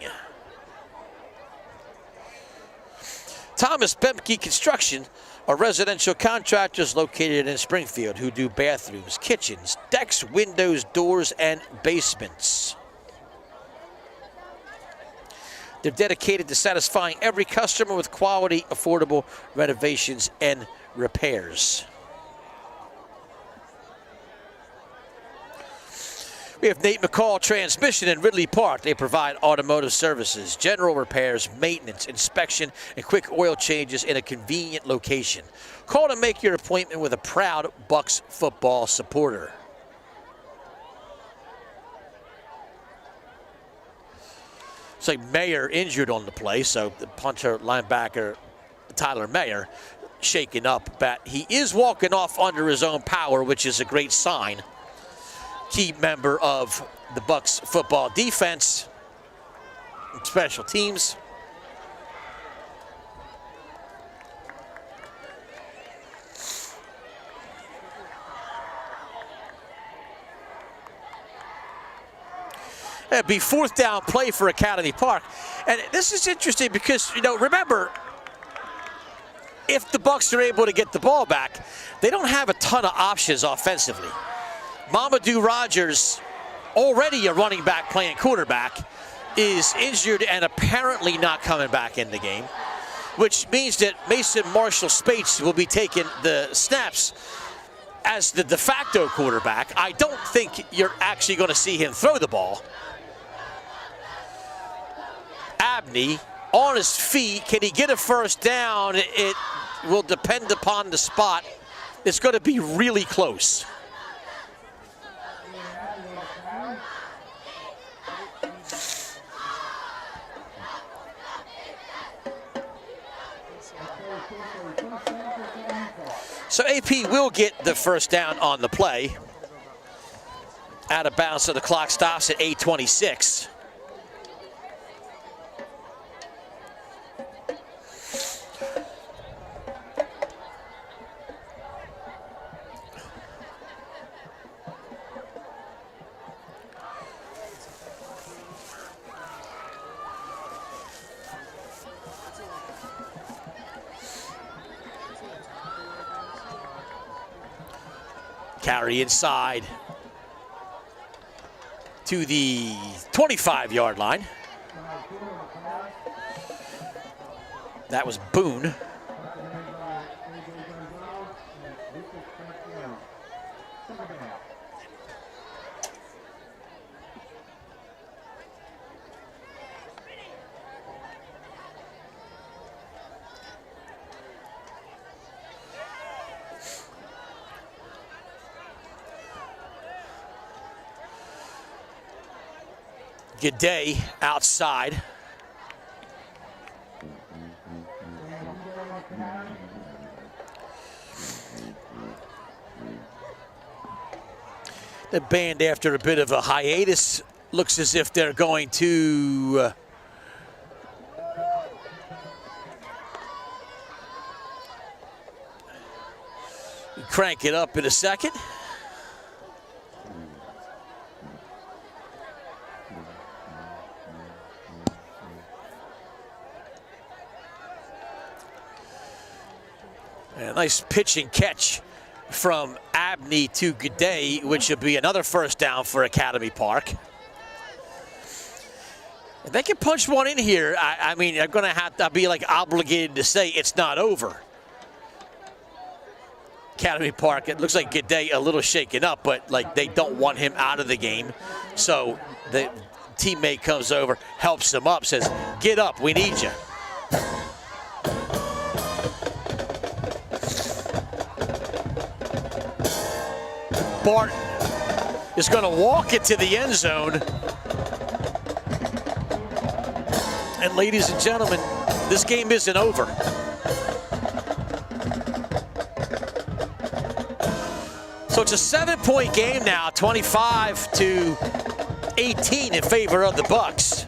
Thomas Bemke Construction are residential contractors located in Springfield who do bathrooms, kitchens, decks, windows, doors, and basements. They're dedicated to satisfying every customer with quality, affordable renovations and repairs. We have Nate McCall Transmission in Ridley Park. They provide automotive services, general repairs, maintenance, inspection, and quick oil changes in a convenient location. Call to make your appointment with a proud Bucs football supporter. It's like Mayer injured on the play, so the punter linebacker Tyler Mayer shaken up, but he is walking off under his own power, which is a great sign. Key member of the Bucs football defense, special teams. It'd be 4th down play for Academy Park. And this is interesting because, remember, if the Bucs are able to get the ball back, they don't have a ton of options offensively. Mamadou Rogers, already a running back playing quarterback, is injured and apparently not coming back in the game, which means that Mason Marshall Spates will be taking the snaps as the de facto quarterback. I don't think you're actually going to see him throw the ball. Abney on his feet. Can he get a first down? It will depend upon the spot. It's going to be really close. So AP will get the first down on the play. Out of bounds, so the clock stops at 8:26. Carry inside to the 25-yard line. That was Boone. Good day outside. The band, after a bit of a hiatus, looks as if they're going to crank it up in a second. A nice pitch and catch from Abney to G'day, which would be another first down for Academy Park. If they can punch one in here, I mean, they're going to have to be like obligated to say it's not over. Academy Park, it looks like G'day a little shaken up, but like they don't want him out of the game. So the teammate comes over, helps him up, says, "Get up, we need you." Barton is going to walk it to the end zone. And ladies and gentlemen, this game isn't over. So it's a 7-point game now, 25-18 in favor of the Bucs.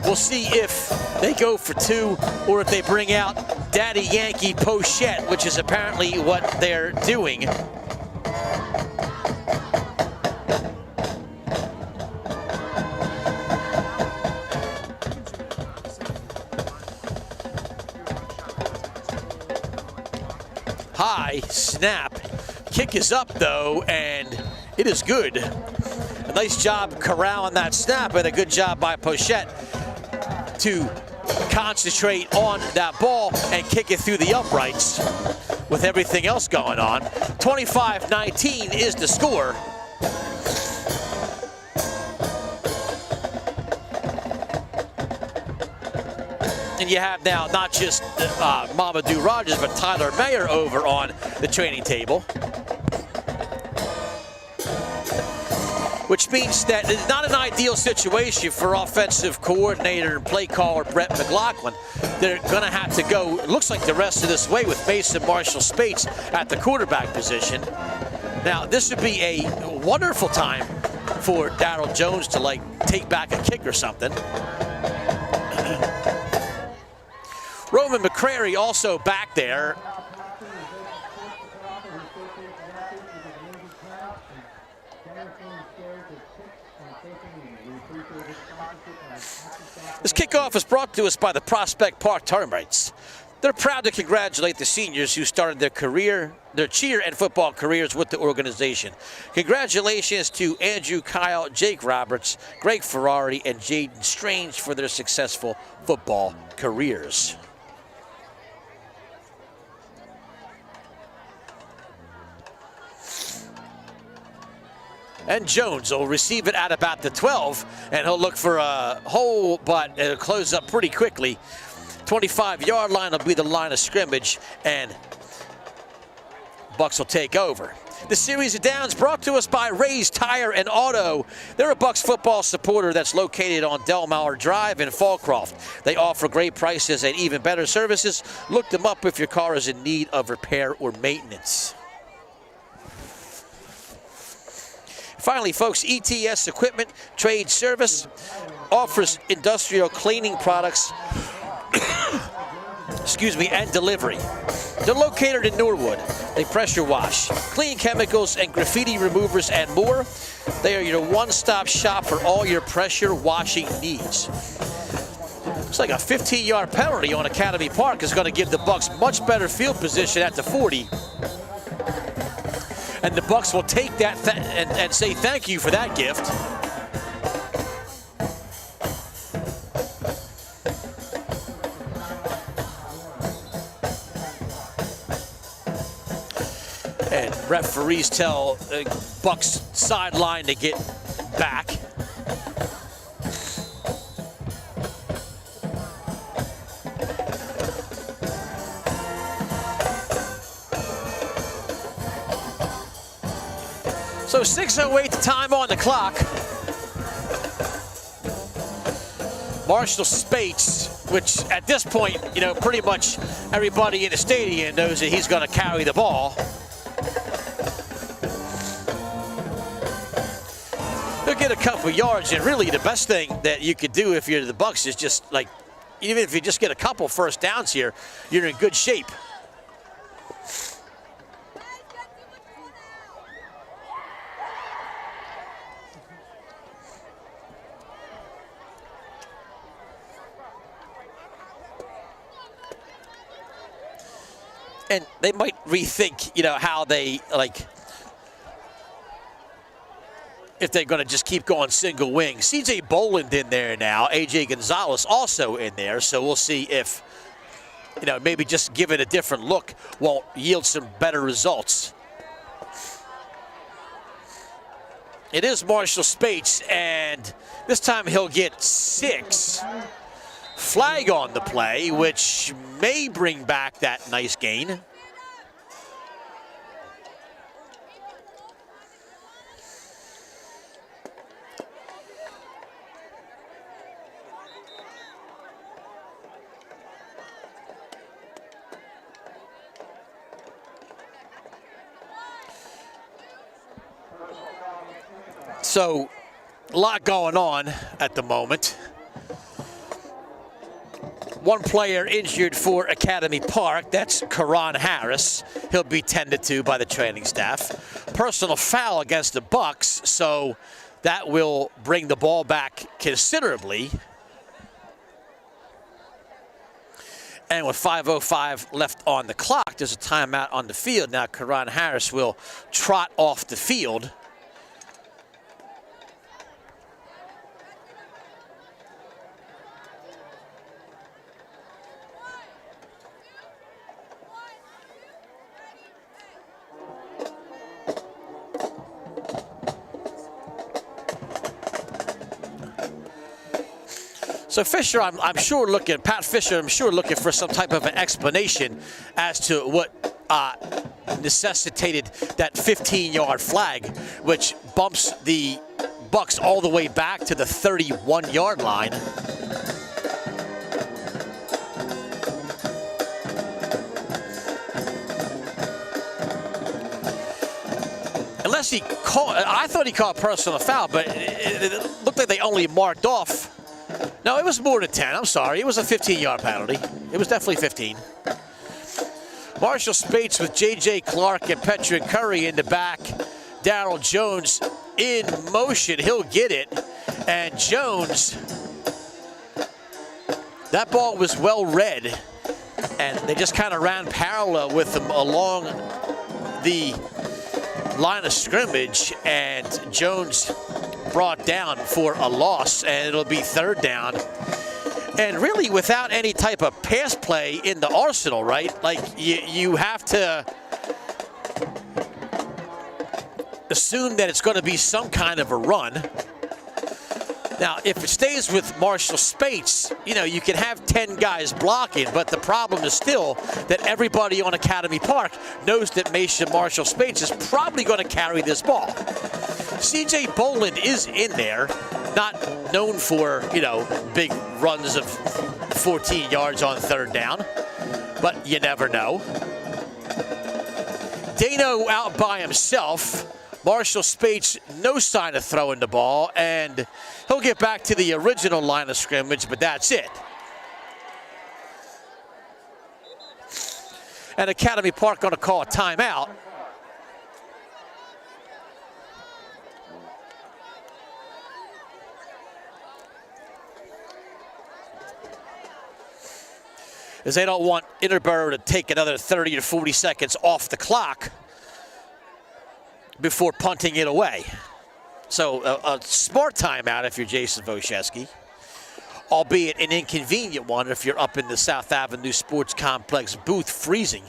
We'll see if they go for two or if they bring out Daddy Yankee Pochette, which is apparently what they're doing. High snap. Kick is up, though, and it is good. A nice job corralling that snap, and a good job by Pochette to concentrate on that ball and kick it through the uprights with everything else going on. 25-19 is the score. And you have now not just Mamadou Rogers, but Tyler Mayer over on the training table. Which means that it's not an ideal situation for offensive coordinator and play caller Brett McLaughlin. They're going to have to go, it looks like the rest of this way, with Mason Marshall-Spates at the quarterback position. Now, this would be a wonderful time for Darryl Jones to, like, take back a kick or something. Roman McCrary also back there. This kickoff is brought to us by the Prospect Park Termites. They're proud to congratulate the seniors who started their cheer and football careers with the organization. Congratulations to Andrew Kyle, Jake Roberts, Greg Ferrari, and Jaden Strange for their successful football careers. And Jones will receive it at about the 12, and he'll look for a hole, but it'll close up pretty quickly. 25-yard line will be the line of scrimmage, and Bucs will take over. The series of downs brought to us by Ray's Tire and Auto. They're a Bucs football supporter that's located on Delmar Drive in Fallcroft. They offer great prices and even better services. Look them up if your car is in need of repair or maintenance. Finally, folks, ETS Equipment Trade Service offers industrial cleaning products and delivery. They're located in Norwood. They pressure wash, clean chemicals and graffiti removers and more. They are your one-stop shop for all your pressure washing needs. Looks like a 15-yard penalty on Academy Park is going to give the Bucs much better field position at the 40. And the Bucs will take that and say thank you for that gift. And Referees tell Bucs sideline to get back. So 6:08 time on the clock. Marshall Spates, which at this point, you know, pretty much everybody in the stadium knows that he's going to carry the ball. He'll get a couple yards, and really the best thing that you could do if you're the Bucs is just like, even if you just get a couple first downs here, you're in good shape. And they might rethink, you know, how they, like, if they're going to just keep going single wing. C.J. Boland in there now. A.J. Gonzalez also in there. So we'll see if, you know, maybe just give it a different look won't yield some better results. It is Marshall Spates, and this time he'll get 6. Flag on the play, which may bring back that nice gain. So, a lot going on at the moment. One player injured for Academy Park, that's Karan Harris. He'll be tended to by the training staff. Personal foul against the Bucs, so that will bring the ball back considerably. And with 5:05 left on the clock, there's a timeout on the field. Now Karan Harris will trot off the field. So Fisher, I'm sure looking, Pat Fisher, I'm sure looking for some type of an explanation as to what necessitated that 15-yard flag, which bumps the Bucs all the way back to the 31-yard line. Unless he called, I thought he called personal foul, but it looked like they only marked off. No, it was more than 10. I'm sorry. It was a 15-yard penalty. It was definitely 15. Marshall Spates with J.J. Clark and Petra Curry in the back. Darryl Jones in motion. He'll get it. And Jones, that ball was well read. And they just kind of ran parallel with him along the line of scrimmage. And Jones brought down for a loss, and it'll be 3rd down. And really without any type of pass play in the arsenal, right? Like you have to assume that it's going to be some kind of a run. Now, if it stays with Marshall Spates, you know, you can have 10 guys blocking, but the problem is still that everybody on Academy Park knows that Marshall Spates is probably going to carry this ball. C.J. Boland is in there, not known for, you know, big runs of 14 yards on 3rd down, but you never know. Dano out by himself. Marshall Spates, no sign of throwing the ball, and he'll get back to the original line of scrimmage, but that's it. And Academy Park going to call a timeout. As they don't want Interboro to take another 30 to 40 seconds off the clock before punting it away. So a smart timeout if you're Jason Wojcicki, albeit an inconvenient one if you're up in the South Avenue Sports Complex booth freezing.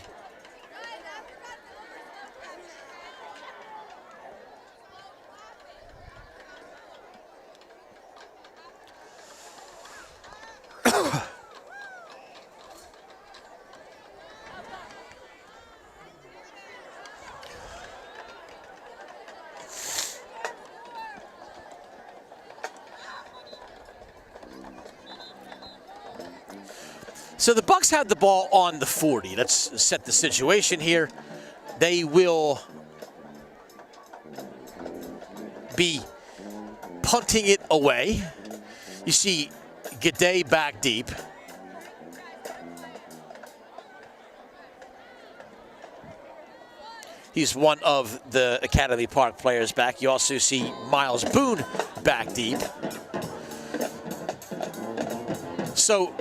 So the Bucs have the ball on the 40. Let's set the situation here. They will be punting it away. You see Gaudet back deep. He's one of the Academy Park players back. You also see Miles Boone back deep. So,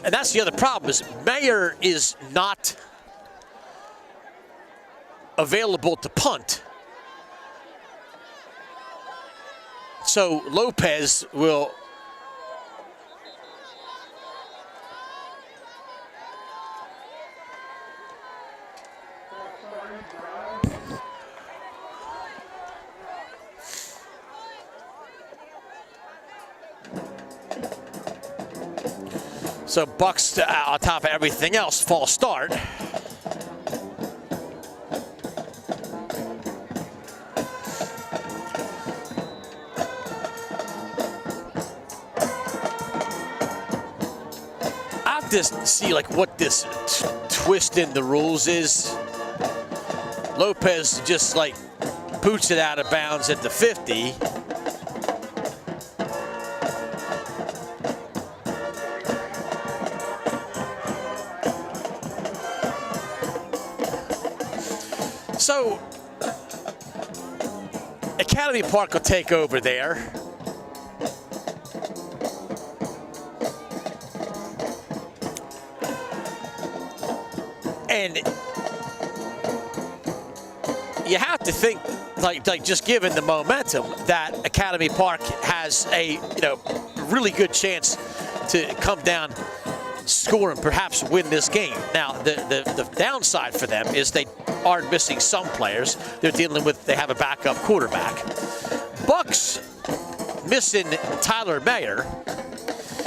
and that's the other problem, is Mayer is not available to punt. So Lopez will So Bucs, on top of everything else, false start. I have to see like what this twist in the rules is. Lopez just like boots it out of bounds at the 50. So, Academy Park will take over there. And you have to think, like just given the momentum, that Academy Park has a really good chance to come down, score, and perhaps win this game. Now, the downside for them is they are missing some players. They're dealing with, they have a backup quarterback. Bucs missing Tyler Mayer.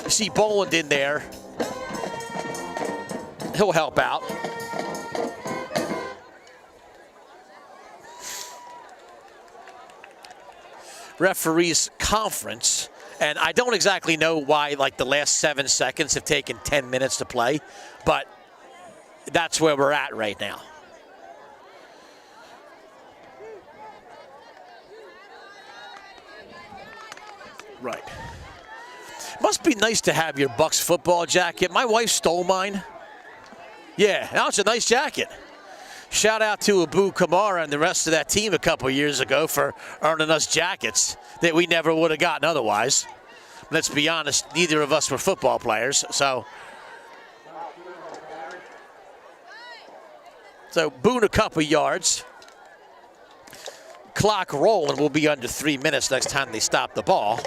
You see Boland in there. He'll help out. Referees conference. And I don't exactly know why like the last 7 seconds have taken 10 minutes to play, but that's where we're at right now. Right. Must be nice to have your Bucs football jacket. My wife stole mine. Yeah, now it's a nice jacket. Shout out to Abu Kamara and the rest of that team a couple years ago for earning us jackets that we never would have gotten otherwise. Let's be honest, neither of us were football players, so Boone a couple yards. Clock rolling, will be under 3 minutes next time they stop the ball.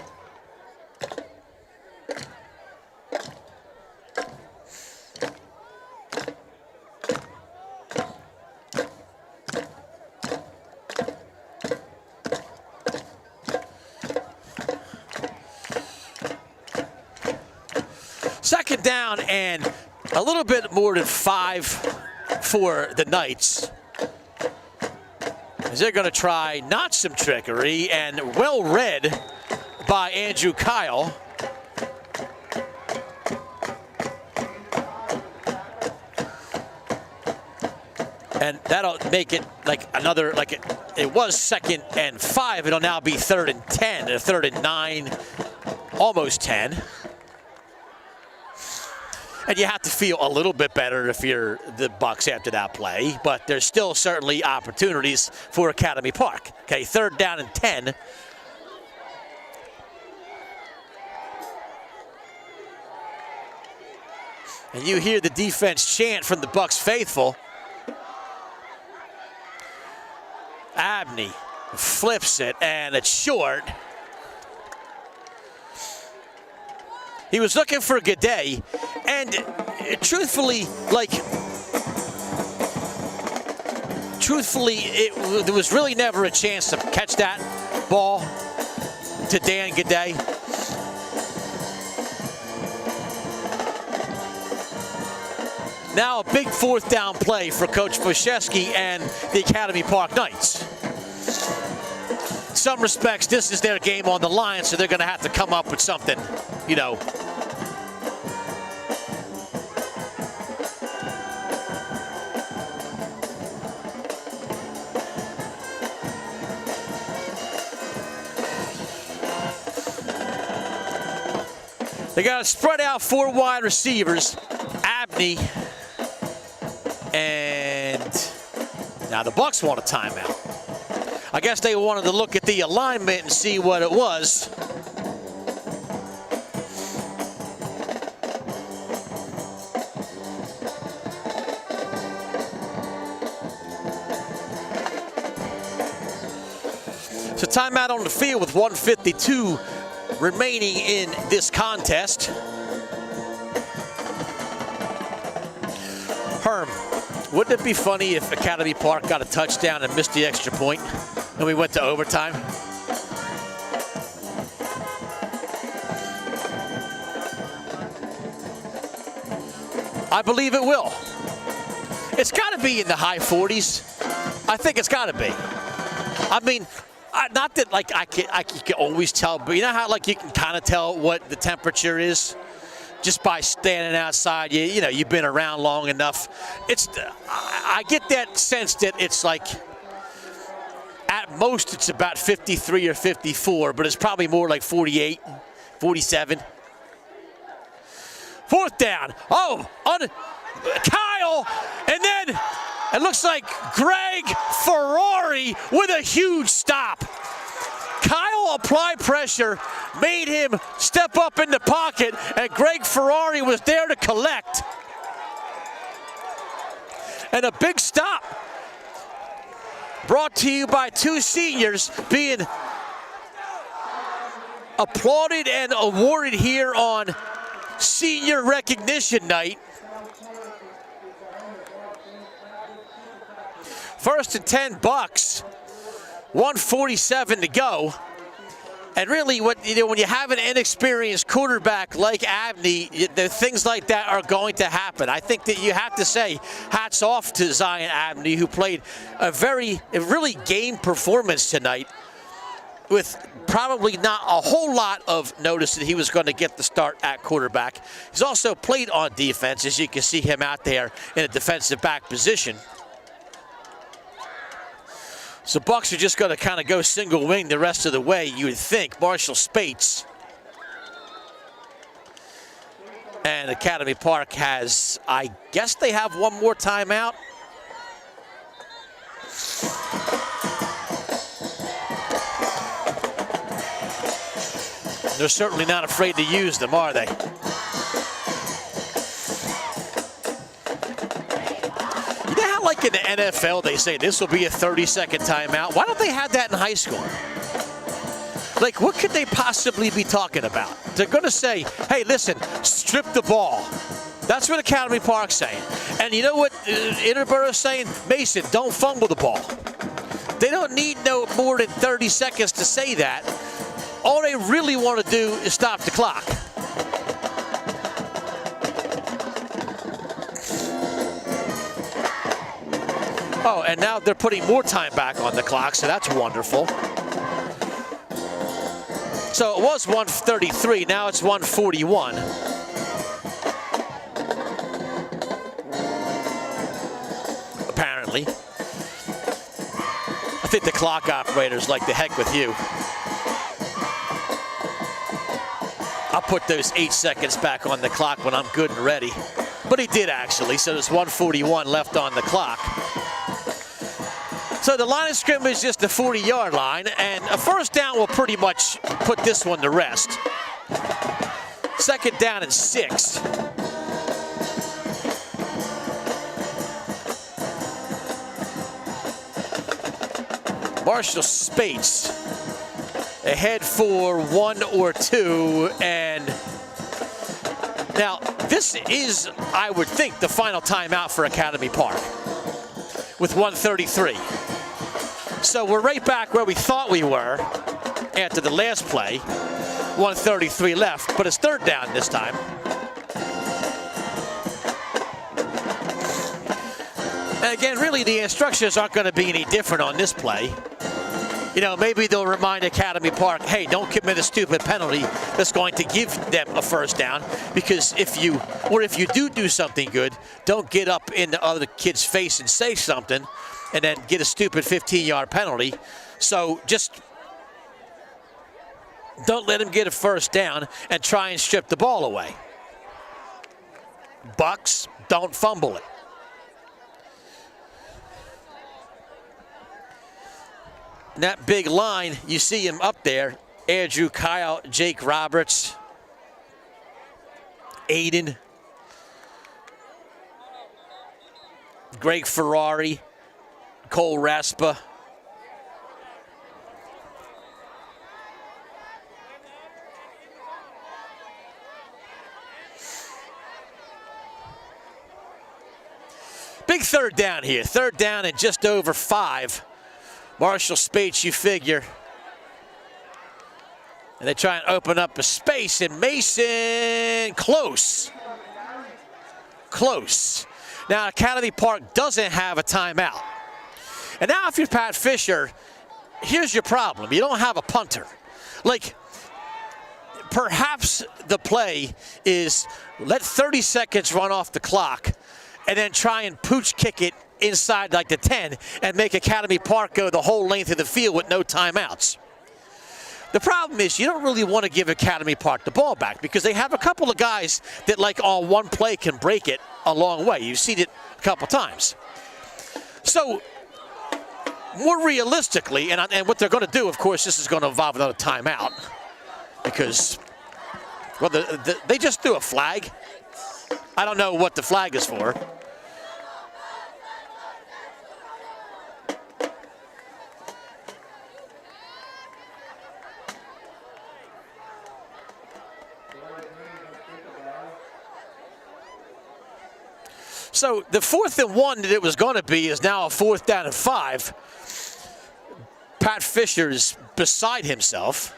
Second down and a little bit more than 5 for the Knights. As they're going to try not some trickery, and well read by Andrew Kyle. And that'll make it like another, like it was 2nd and 5. It'll now be 3rd and 10, or 3rd and 9, almost 10. And you have to feel a little bit better if you're the Bucs after that play, but there's still certainly opportunities for Academy Park. Okay, 3rd down and 10. And you hear the defense chant from the Bucs faithful. Abney flips it, and it's short. He was looking for Gaudet, and truthfully, there was really never a chance to catch that ball to Dan Gaudet. Now a big 4th down play for Coach Wojcicki and the Academy Park Knights. In some respects, this is their game on the line, so they're going to have to come up with something, They got to spread out 4 wide receivers. Abney and now the Bucs want a timeout. I guess they wanted to look at the alignment and see what it was. So timeout on the field with 1:52 remaining in this contest. Herm, wouldn't it be funny if Academy Park got a touchdown and missed the extra point and we went to overtime? I believe it will. It's got to be in the high 40s. I think it's got to be. I mean, not that like I can always tell, but you know how like you can kind of tell what the temperature is just by standing outside. You know, you've been around long enough. I get that sense that it's like at most it's about 53 or 54, but it's probably more like 48, 47. 4th down. Oh, on Kyle, and then it looks like Greg Ferrari with a huge stop. Kyle applied pressure, made him step up in the pocket, and Greg Ferrari was there to collect. And a big stop. Brought to you by 2 seniors being applauded and awarded here on Senior Recognition Night. 1st and 10 Bucs, 1:47 to go. And really, when you have an inexperienced quarterback like Abney, things like that are going to happen. I think that you have to say hats off to Zion Abney, who played a really game performance tonight with probably not a whole lot of notice that he was going to get the start at quarterback. He's also played on defense, as you can see him out there in a defensive back position. So Bucs are just going to kind of go single wing the rest of the way, you would think. Marshall Spates. And Academy Park has, I guess they have one more timeout. They're certainly not afraid to use them, are they? Like in the NFL, they say this will be a 30-second timeout. Why don't they have that in high school? Like, what could they possibly be talking about? They're going to say, hey, listen, strip the ball. That's what Academy Park's saying. And you know what Interboro's saying? Mason, don't fumble the ball. They don't need no more than 30 seconds to say that. All they really want to do is stop the clock. Oh, and now they're putting more time back on the clock, so that's wonderful. So it was 1:33, now it's 1:41. Apparently. I think the clock operator's like, the heck with you. I'll put those 8 seconds back on the clock when I'm good and ready. But he did actually, so there's 1:41 left on the clock. So the line of scrimmage is just the 40-yard line, and a first down will pretty much put this one to rest. 2nd down and 6. Marshall Spates ahead for 1 or 2, and now this is, I would think, the final timeout for Academy Park with 1:33. So we're right back where we thought we were after the last play. 1:33 left, but it's 3rd down this time. And again, really the instructions aren't going to be any different on this play. You know, maybe they'll remind Academy Park, hey, don't commit a stupid penalty that's going to give them a first down, because if you do something good, don't get up in the other kid's face and say something and then get a stupid 15-yard penalty. So just Don't let him get a first down and try and strip the ball away. Bucs, don't fumble it. And that big line, you see him up there. Andrew Kyle, Jake Roberts, Aiden, Greg Ferrari, Cole Raspa. Big third down here. Third down and just over 5. Marshall Spates, you figure. And they try and open up a space, and Mason, close. Close. Now, Academy Park doesn't have a timeout. And now if you're Pat Fisher, here's your problem. You don't have a punter. Like, perhaps the play is let 30 seconds run off the clock and then try and pooch kick it inside like the 10 and make Academy Park go the whole length of the field with no timeouts. The problem is you don't really want to give Academy Park the ball back because they have a couple of guys that, like, on one play can break it a long way. You've seen it a couple times. So, more realistically, and what they're going to do, of course, this is going to involve another timeout because, well, they just threw a flag. I don't know what the flag is for. So the 4th and 1 that it was going to be is now a 4th down and 5. Pat Fisher's beside himself.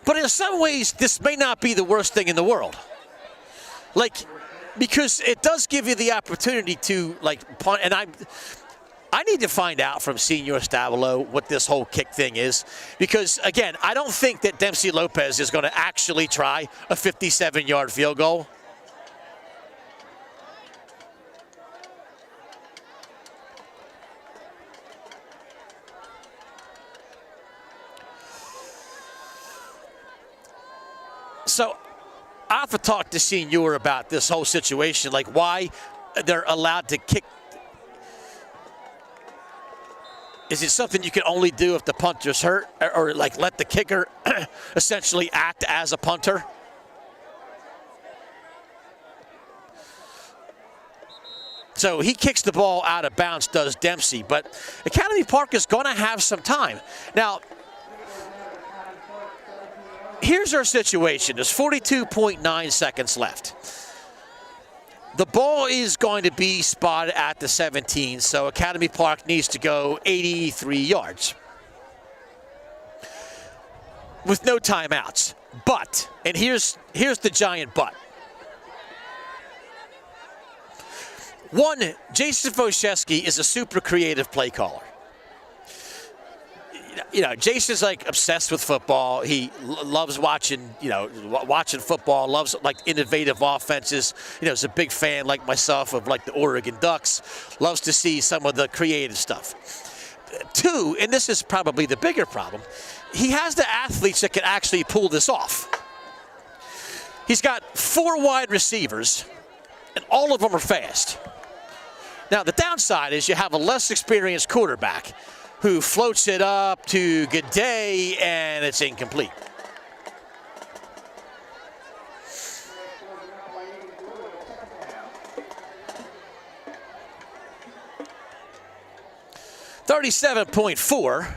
But in some ways, this may not be the worst thing in the world. Like, because it does give you the opportunity to, like, punt, and I need to find out from Senior Stavolo what this whole kick thing is. Because, again, I don't think that Dempsey Lopez is going to actually try a 57-yard field goal. So I have to talk to Senior about this whole situation, like why they're allowed to kick. Is it something you can only do if the punter's hurt, or like let the kicker essentially act as a punter? So he kicks the ball out of bounds, does Dempsey, but Academy Park is going to have some time. Now, here's our situation. There's 42.9 seconds left. The ball is going to be spotted at the 17, so Academy Park needs to go 83 yards with no timeouts. But, and here's the giant but. One, Jason Wojcicki is a super creative play caller. You know, Jason's like obsessed with football. He loves watching, watching football, loves like innovative offenses. You know, he's a big fan like myself of like the Oregon Ducks, loves to see some of the creative stuff. Two, and this is probably the bigger problem, he has the athletes that can actually pull this off. He's got 4 wide receivers, and all of them are fast. Now, the downside is you have a less experienced quarterback who floats it up to G'day, and it's incomplete. $37.4.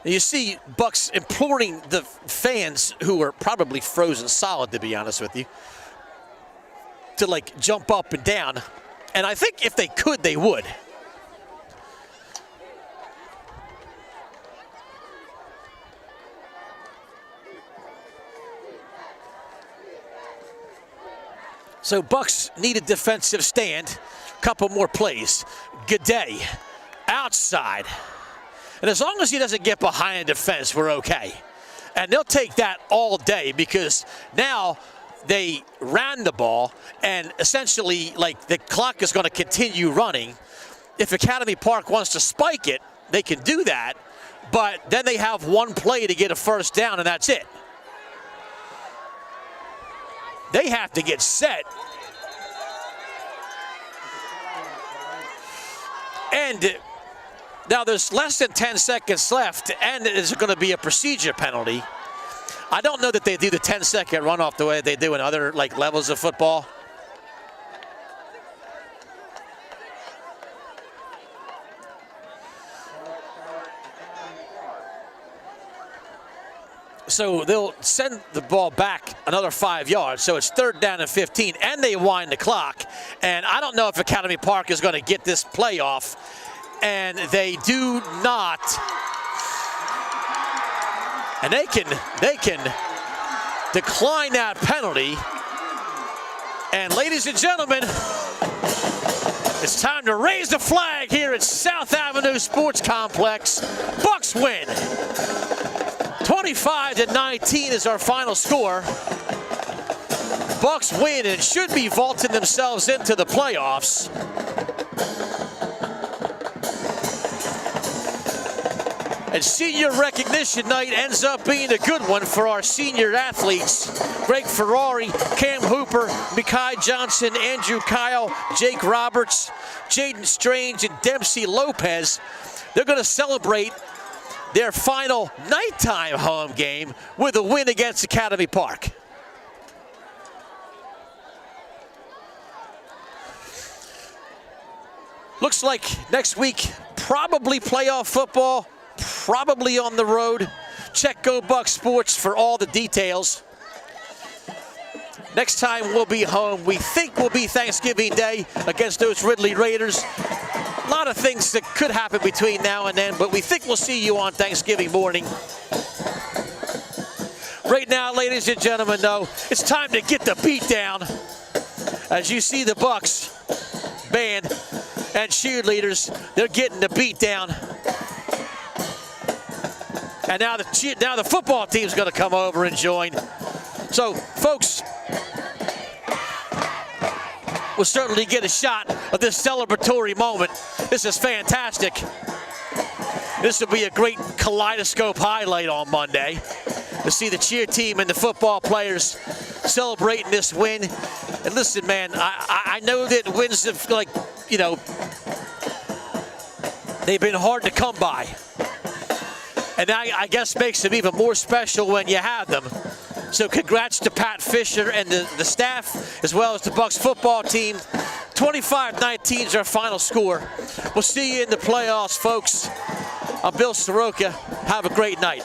You see Bucs imploring the fans, who are probably frozen solid, to be honest with you, to like jump up and down. And I think if they could, they would. So Bucs need a defensive stand. Couple more plays. G'day outside. And as long as he doesn't get behind the defense, we're okay. And they'll take that all day because now they ran the ball and essentially like the clock is going to continue running. If Academy Park wants to spike it, they can do that, but then they have one play to get a first down and that's it. They have to get set. And now there's less than 10 seconds left, and there's going to be a procedure penalty. I don't know that they do the 10-second runoff the way they do in other like levels of football. So they'll send the ball back another 5 yards. So it's 3rd down and 15, and they wind the clock. And I don't know if Academy Park is going to get this play off. And they do not. And they can decline that penalty. And ladies and gentlemen, it's time to raise the flag here at South Avenue Sports Complex. Bucs win. 25-19 is our final score. Bucs win and should be vaulting themselves into the playoffs. And senior recognition night ends up being a good one for our senior athletes. Greg Ferrari, Cam Hooper, Mekhi Johnson, Andrew Kyle, Jake Roberts, Jaden Strange, and Dempsey Lopez. They're going to celebrate their final nighttime home game with a win against Academy Park. Looks like next week, probably playoff football, probably on the road. Check Go Bucs Sports for all the details. Next time we'll be home, we think will be Thanksgiving Day against those Ridley Raiders. A lot of things that could happen between now and then, but we think we'll see you on Thanksgiving morning. Right now, ladies and gentlemen, though, it's time to get the beat down. As you see the Bucs band and cheerleaders, they're getting the beat down. And now the football team's going to come over and join. So, folks, we'll certainly get a shot of this celebratory moment. This is fantastic. This will be a great kaleidoscope highlight on Monday to see the cheer team and the football players celebrating this win. And listen, man, I know that wins have, like, you know, they've been hard to come by. And I guess makes them even more special when you have them. So congrats to Pat Fisher and the staff, as well as the Bucs football team. 25-19 is our final score. We'll see you in the playoffs, folks. I'm Bill Soroka. Have a great night.